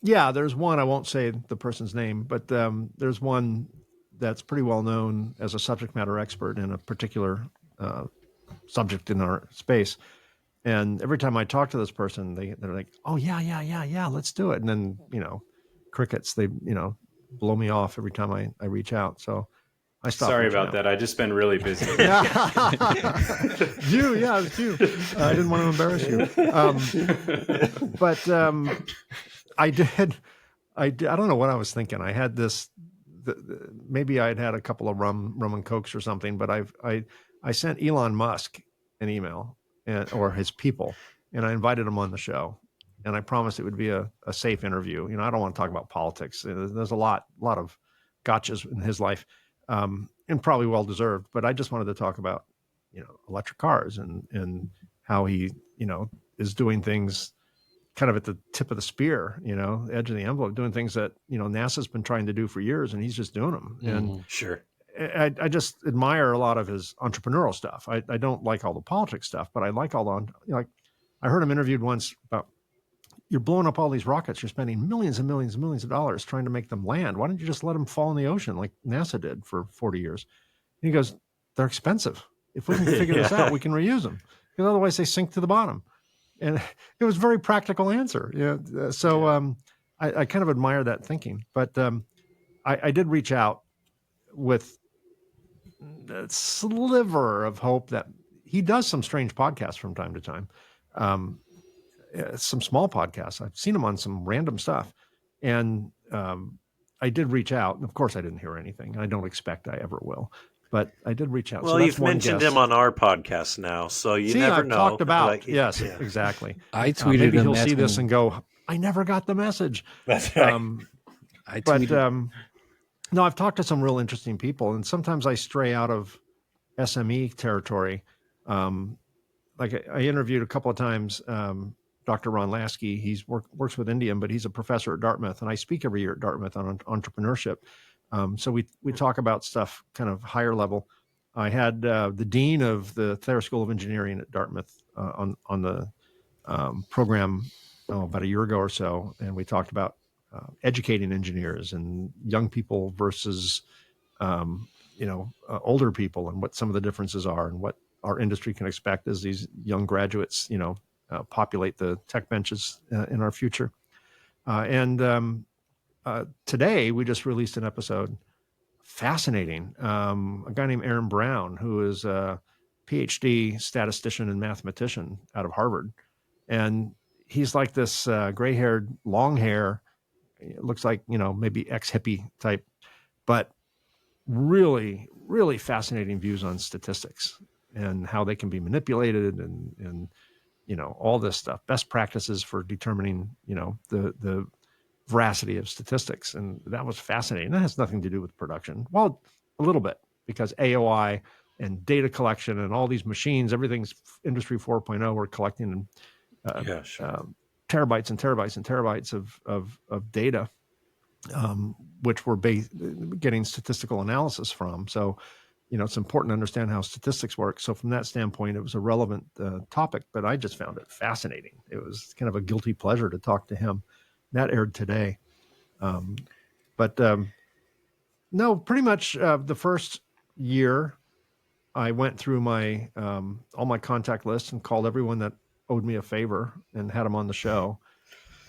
Yeah, there's one. I won't say the person's name, but there's one that's pretty well known as a subject matter expert in a particular subject in our space. And every time I talk to this person, they're like, "Oh yeah, let's do it." And then crickets. They blow me off every time I reach out. So I stopped. Sorry about that. I just been really busy. It's you. I didn't want to embarrass you. But I did. I don't know what I was thinking. I had this. Maybe I'd had a couple of rum and cokes or something. But I sent Elon Musk an email or his people, and I invited him on the show. And I promised it would be a safe interview. I don't want to talk about politics. There's a lot of gotchas in his life, and probably well deserved. But I just wanted to talk about, electric cars and how he, is doing things kind of at the tip of the spear, edge of the envelope, doing things that, NASA's been trying to do for years, and he's just doing them. And Sure. I just admire a lot of his entrepreneurial stuff. I don't like all the politics stuff, but I like all the, like, I heard him interviewed once about, you're blowing up all these rockets. You're spending millions and millions and millions of dollars trying to make them land. Why don't you just let them fall in the ocean like NASA did for 40 years? And he goes, they're expensive. If we can figure this out, we can reuse them, because otherwise they sink to the bottom. And it was a very practical answer. I kind of admire that thinking. But I did reach out with a sliver of hope that he does some strange podcasts from time to time. Some small podcasts. I've seen him on some random stuff. And I did reach out. And of course, I didn't hear anything. I don't expect I ever will. But I did reach out. Well, so that's you've one mentioned guess. him on our podcast now, so you never I've know. talked about. Like, yes, yeah. exactly. I tweeted maybe him. he'll see this and go, I never got the message. That's right. I tweeted. But no, I've talked to some real interesting people, and sometimes I stray out of SME territory. Like I interviewed a couple of times Dr. Ron Lasky. He's works with Indium, but he's a professor at Dartmouth, and I speak every year at Dartmouth on entrepreneurship. So we talk about stuff kind of higher level. I had the dean of the Thayer School of Engineering at Dartmouth on the program about a year ago or so, and we talked about educating engineers and young people versus older people, and what some of the differences are, and what our industry can expect as these young graduates populate the tech benches in our future. Today we just released an episode, fascinating. A guy named Aaron Brown, who is a PhD statistician and mathematician out of Harvard. And he's like this gray-haired, long hair, it looks like, maybe ex-hippie type, but really, really fascinating views on statistics and how they can be manipulated, and all this stuff, best practices for determining, the veracity of statistics. And that was fascinating. That has nothing to do with production. Well, a little bit, because AOI and data collection and all these machines, everything's Industry 4.0. We're collecting terabytes and terabytes and terabytes of data, which we're getting statistical analysis from. So, it's important to understand how statistics work. So from that standpoint, it was a relevant topic, but I just found it fascinating. It was kind of a guilty pleasure to talk to him. That aired today. No, pretty much the first year, I went through my all my contact lists and called everyone that owed me a favor and had them on the show.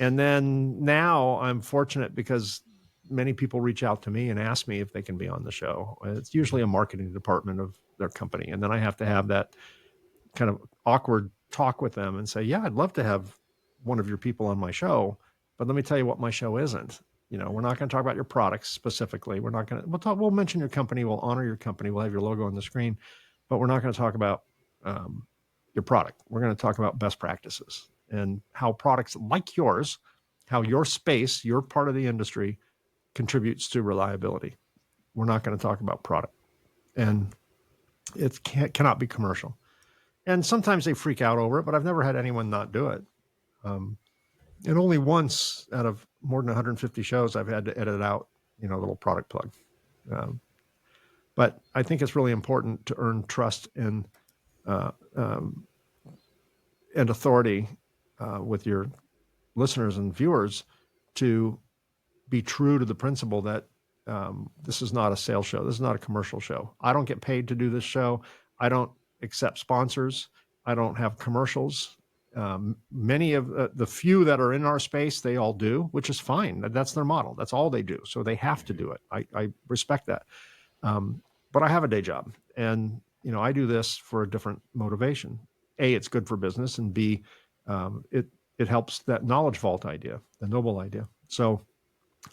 And then now I'm fortunate because many people reach out to me and ask me if they can be on the show. It's usually a marketing department of their company. And then I have to have that kind of awkward talk with them and say, yeah, I'd love to have one of your people on my show, but let me tell you what my show isn't. We're not going to talk about your products specifically. We're not going to, we'll mention your company. We'll honor your company. We'll have your logo on the screen, but we're not going to talk about your product. We're going to talk about best practices and how products like yours, how your space, your part of the industry contributes to reliability. We're not going to talk about product, and it cannot be commercial. And sometimes they freak out over it, but I've never had anyone not do it. And only once out of more than 150 shows, I've had to edit out, a little product plug. But I think it's really important to earn trust and authority with your listeners and viewers to be true to the principle that this is not a sales show. This is not a commercial show. I don't get paid to do this show. I don't accept sponsors. I don't have commercials. Many of the few that are in our space, they all do, which is fine. That's their model. That's all they do. So they have to do it. I respect that. But I have a day job, and I do this for a different motivation. A, it's good for business, and B, it helps that knowledge vault idea, the noble idea. So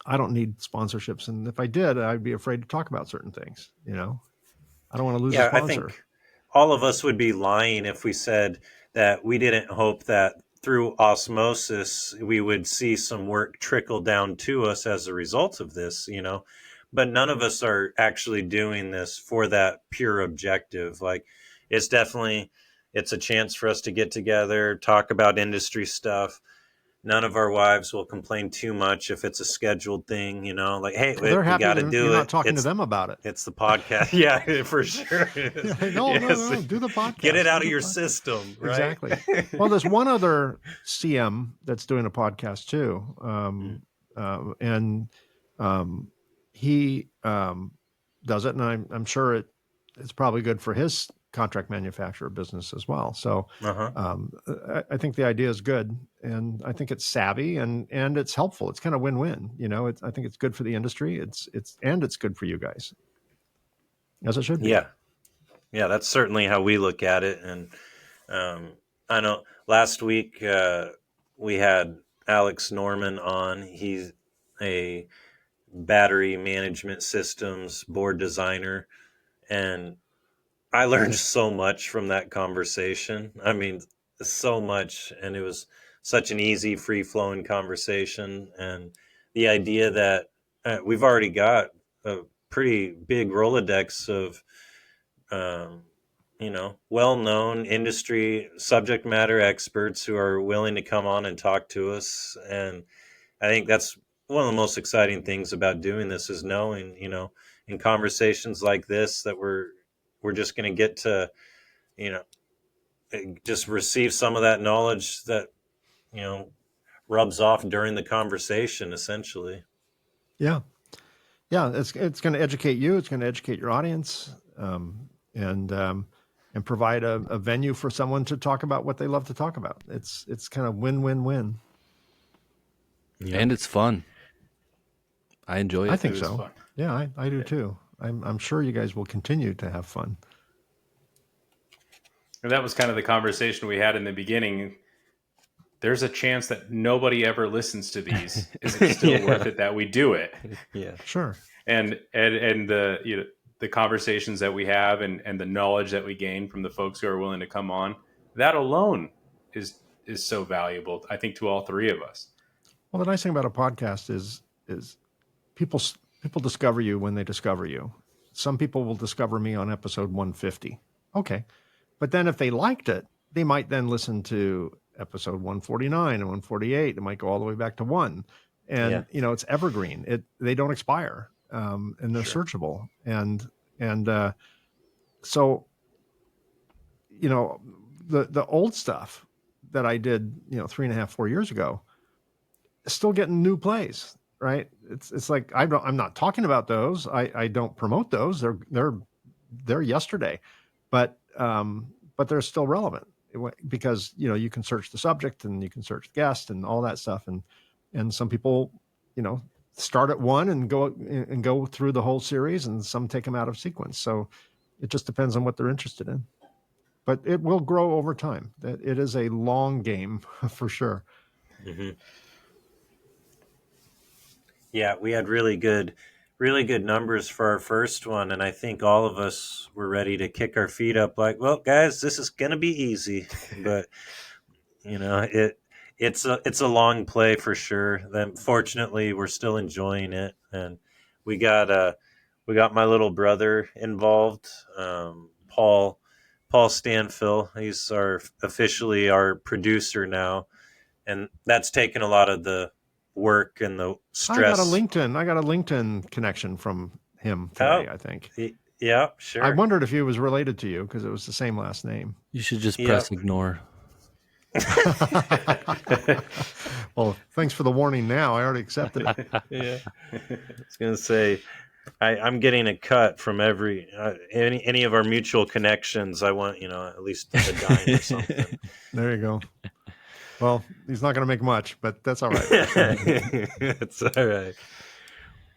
I don't need sponsorships, and if I did, I'd be afraid to talk about certain things. I don't want to lose a sponsor. I think all of us would be lying if we said that we didn't hope that through osmosis we would see some work trickle down to us as a result of this, but none of us are actually doing this for that pure objective. Like, it's a chance for us to get together, talk about industry stuff, none of our wives will complain too much if it's a scheduled thing, like, hey, Well, they're we happy got to that you're do not it. talking to them about it. It's the podcast. Yeah, for sure. Yeah, no, Yes. no, do the Get it podcast. out Do of the your podcast. system, right? Exactly. Well, there's one other CM that's doing a podcast too, and he does it, and I'm sure it's probably good for his contract manufacturer business as well. So Uh-huh. I think the idea is good, and I think it's savvy and it's helpful. It's kind of win-win. I think it's good for the industry. It's good for you guys, as it should be. Yeah, that's certainly how we look at it. And I know last week we had Alex Norman on. He's a battery management systems board designer, and I learned so much from that conversation. I mean, so much, and it was such an easy, free-flowing conversation. And the idea that we've already got a pretty big Rolodex of um, well-known industry subject matter experts who are willing to come on and talk to us. And I think that's one of the most exciting things about doing this is knowing, in conversations like this that we're just going to get to, you know, just receive some of that knowledge that, you know, rubs off during the conversation, essentially. Yeah. Yeah, it's going to educate you. It's going to educate your audience, and provide a venue for someone to talk about what they love to talk about. It's kind of win-win-win. Yeah. And it's fun. I enjoy it. I think It is so. fun. Yeah, I do too. I'm sure you guys will continue to have fun. And that was kind of the conversation we had in the beginning. There's a chance that nobody ever listens to these. Is it still worth it that we do it? Yeah. Sure. And the the conversations that we have and the knowledge that we gain from the folks who are willing to come on, that alone is so valuable, I think, to all three of us. Well, the nice thing about a podcast is people discover you when they discover you. Some people will discover me on episode 150. Okay. But then if they liked it, they might then listen to episode 149 and 148. It might go all the way back to 1. And it's evergreen. They don't expire. And they're searchable. And so the old stuff that I did 3.5, 4 years ago is still getting new plays, right? It's like I'm not talking about those. I don't promote those. They're yesterday, but they're still relevant because you can search the subject and you can search the guest and all that stuff, and some people start at one and go through the whole series, and some take them out of sequence. So it just depends on what they're interested in, but it will grow over time. That it is a long game for sure. Mm-hmm. Yeah, we had really good numbers for our first one, and I think all of us were ready to kick our feet up like, well, guys, this is going to be easy. But, it's a long play for sure. Then fortunately, we're still enjoying it, and we got my little brother involved, Paul Stanfill. He's officially our producer now, and that's taken a lot of the work and the stress. I got a LinkedIn connection from him today, I think. Yeah, sure. I wondered if he was related to you because it was the same last name. You should just press ignore. Well, thanks for the warning now. I already accepted it. Yeah. I was going to say, I'm getting a cut from any of our mutual connections. I want, at least a dime or something. There you go. Well, he's not going to make much, but that's all right. It's all right.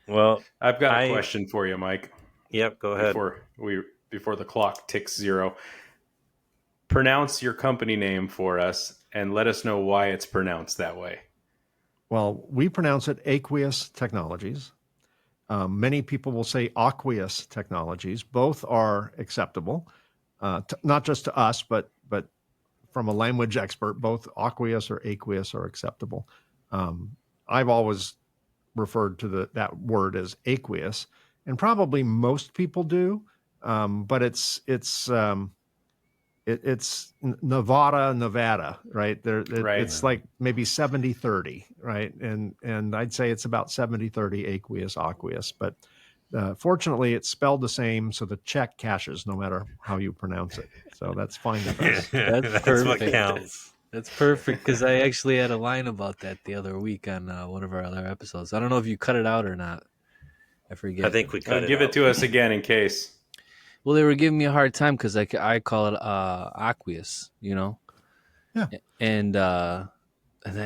Well, I've got a question for you, Mike. Yep, go ahead. Before the clock ticks 0, pronounce your company name for us and let us know why it's pronounced that way. Well, we pronounce it Aqueous Technologies. Many people will say Aqueous Technologies. Both are acceptable, not just to us, but from a language expert. Both Aqueous or Aqueous are acceptable. I've always referred to that word as aqueous, and probably most people do. But it's it's Nevada, right? Right. It's like maybe 70-30, right? And I'd say it's about 70-30 aqueous. But fortunately, it's spelled the same, so the check cashes no matter how you pronounce it. So that's fine with us. That's That's what perfect. counts. That's perfect because I actually had a line about that the other week on one of our other episodes. I don't know if you cut it out or not. I forget. I think we cut it Give out. it to us again in case. Well, they were giving me a hard time because I call it aqueous, Yeah. and I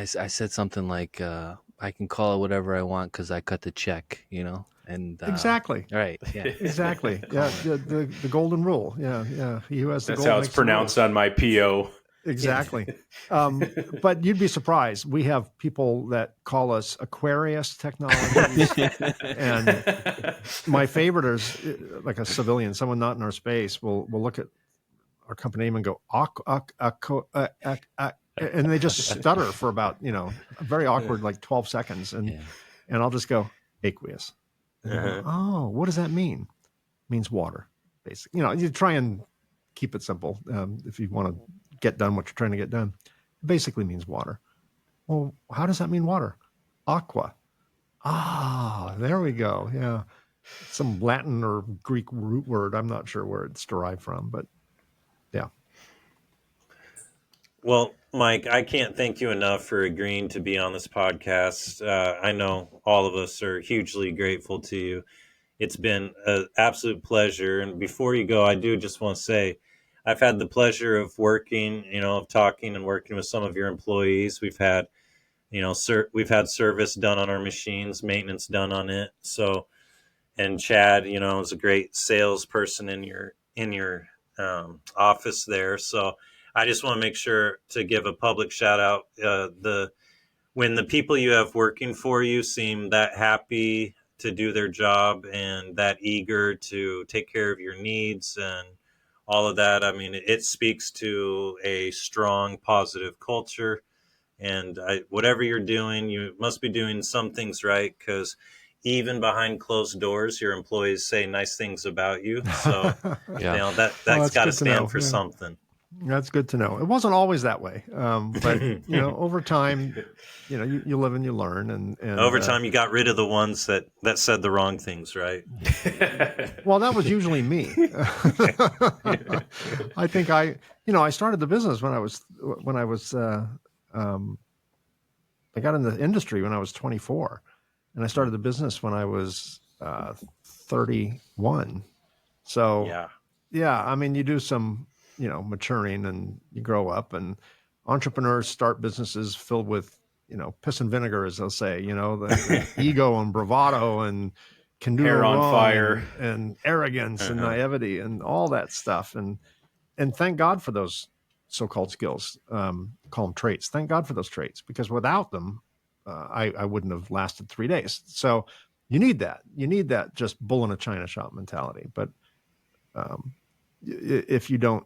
said something like I can call it whatever I want because I cut the check, and Exactly. right, yeah, Exactly. Yeah. The golden rule. Yeah. Yeah. He who has the That's gold how it's makes the rules. pronounced on my PO. Exactly. But you'd be surprised. We have people that call us Aqueous Technologies. And my favorite is like a civilian, someone not in our space will look at our company name and go, and they just stutter for about, very awkward, like 12 seconds. And I'll just go, aqueous. And they go, oh, what does that mean? It means water, basically. You try and keep it simple if you want to get done what you're trying to get done. It basically means water. Well, how does that mean water? Aqua. Ah, there we go. Yeah. Some Latin or Greek root word. I'm not sure where it's derived from, but yeah. Well, Mike, I can't thank you enough for agreeing to be on this podcast. I know all of us are hugely grateful to you. It's been an absolute pleasure. And before you go, I do just want to say I've had the pleasure of working, of talking and working with some of your employees. We've had, we've had service done on our machines, maintenance done on it. So, and Chad, is a great salesperson in your office there. So I just want to make sure to give a public shout out. When the people you have working for you seem that happy to do their job and that eager to take care of your needs and all of that, I mean, it speaks to a strong, positive culture. And whatever you're doing, you must be doing some things right because even behind closed doors, your employees say nice things about you. So, yeah. that's got to stand for something. That's good to know. It wasn't always that way, but over time, you live and you learn, and over time, you got rid of the ones that said the wrong things, right? Well, that was usually me. I think I started the business when I was I got in the industry when I was 24, and I started the business when I was 31. So yeah, I mean, you do some maturing and you grow up, and entrepreneurs start businesses filled with piss and vinegar, as they'll say, the ego and bravado and can do Hair no on wrong fire and arrogance and naivety and all that stuff. And thank God for those so-called skills, call them traits. Thank God for those traits, because without them, I wouldn't have lasted 3 days. So you need that. You need that just bull in a china shop mentality. But if you don't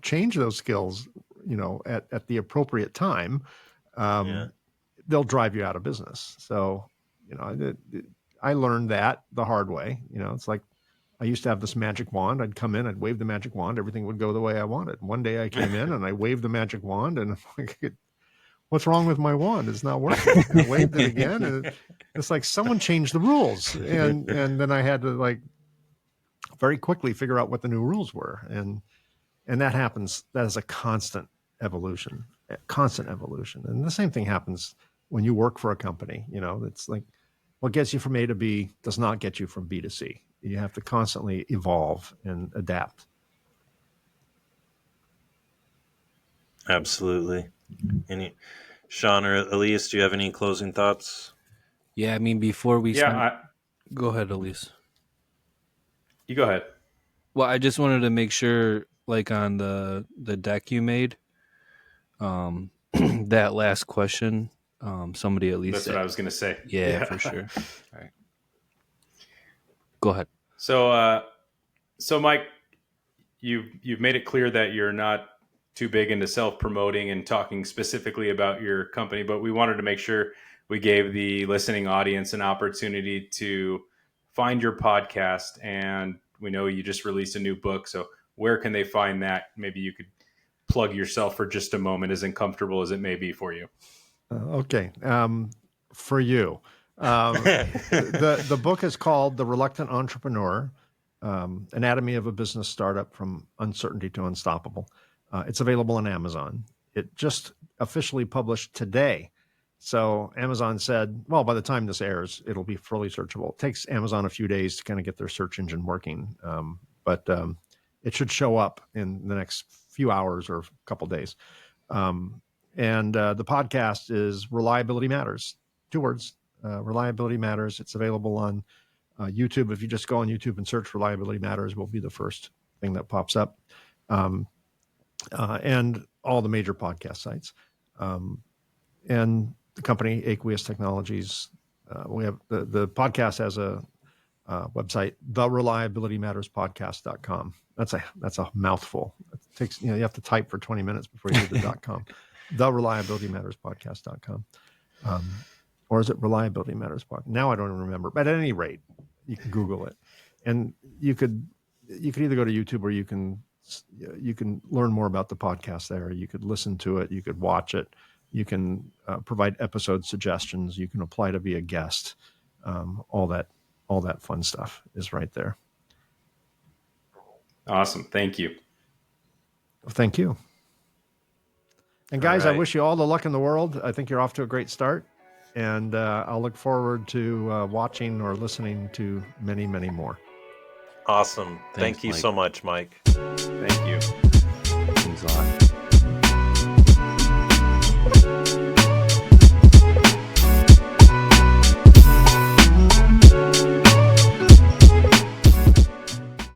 change those skills, at the appropriate time, they'll drive you out of business. So, I learned that the hard way. It's like I used to have this magic wand. I'd come in, I'd wave the magic wand, everything would go the way I wanted. One day I came in and I waved the magic wand, and I'm like, what's wrong with my wand? It's not working. I waved it again, and it's like someone changed the rules, and then I had to very quickly figure out what the new rules were, and that happens. That is a constant evolution, and the same thing happens when you work for a company. It's like what gets you from A to B does not get you from B to C. You have to constantly evolve and adapt. Absolutely. Sean or Elise, do you have any closing thoughts? Yeah, I mean, before we go ahead, Elise. You go ahead. Well, I just wanted to make sure, like on the deck you made, that last question, somebody at least That's said, what I was going to say. Yeah, for sure. All right. Go ahead. So Mike, you've made it clear that you're not too big into self-promoting and talking specifically about your company, but we wanted to make sure we gave the listening audience an opportunity to find your podcast. And we know you just released a new book. So where can they find that? Maybe you could plug yourself for just a moment, as uncomfortable as it may be for you. Okay. For you, the book is called The Reluctant Entrepreneur, Anatomy of a Business Startup from Uncertainty to Unstoppable. It's available on Amazon. It just officially published today. So Amazon said, well, by the time this airs, it'll be fully searchable. It takes Amazon a few days to kind of get their search engine working. But it should show up in the next few hours or a couple days. And the podcast is Reliability Matters. 2 words, Reliability Matters. It's available on YouTube. If you just go on YouTube and search Reliability Matters, will be the first thing that pops up. And all the major podcast sites. And the company, Aqueous Technologies, we have the podcast has a website, thereliabilitymatterspodcast.com. That's a mouthful. It takes, you have to type for 20 minutes before you do the .com. Thereliabilitymatterspodcast.com. Or is it Reliability Matters Podcast? Now I don't even remember. But at any rate, you can Google it. And you could either go to YouTube, or you can learn more about the podcast there. You could listen to it. You could watch it. You can provide episode suggestions. You can apply to be a guest. All that fun stuff is right there. Awesome. Thank you. Thank you. And guys, All right. I wish you all the luck in the world. I think you're off to a great start. And I'll look forward to watching or listening to many, many more. Awesome. Thanks, Thank you Mike. so much, Mike. Thank you. Thanks a lot.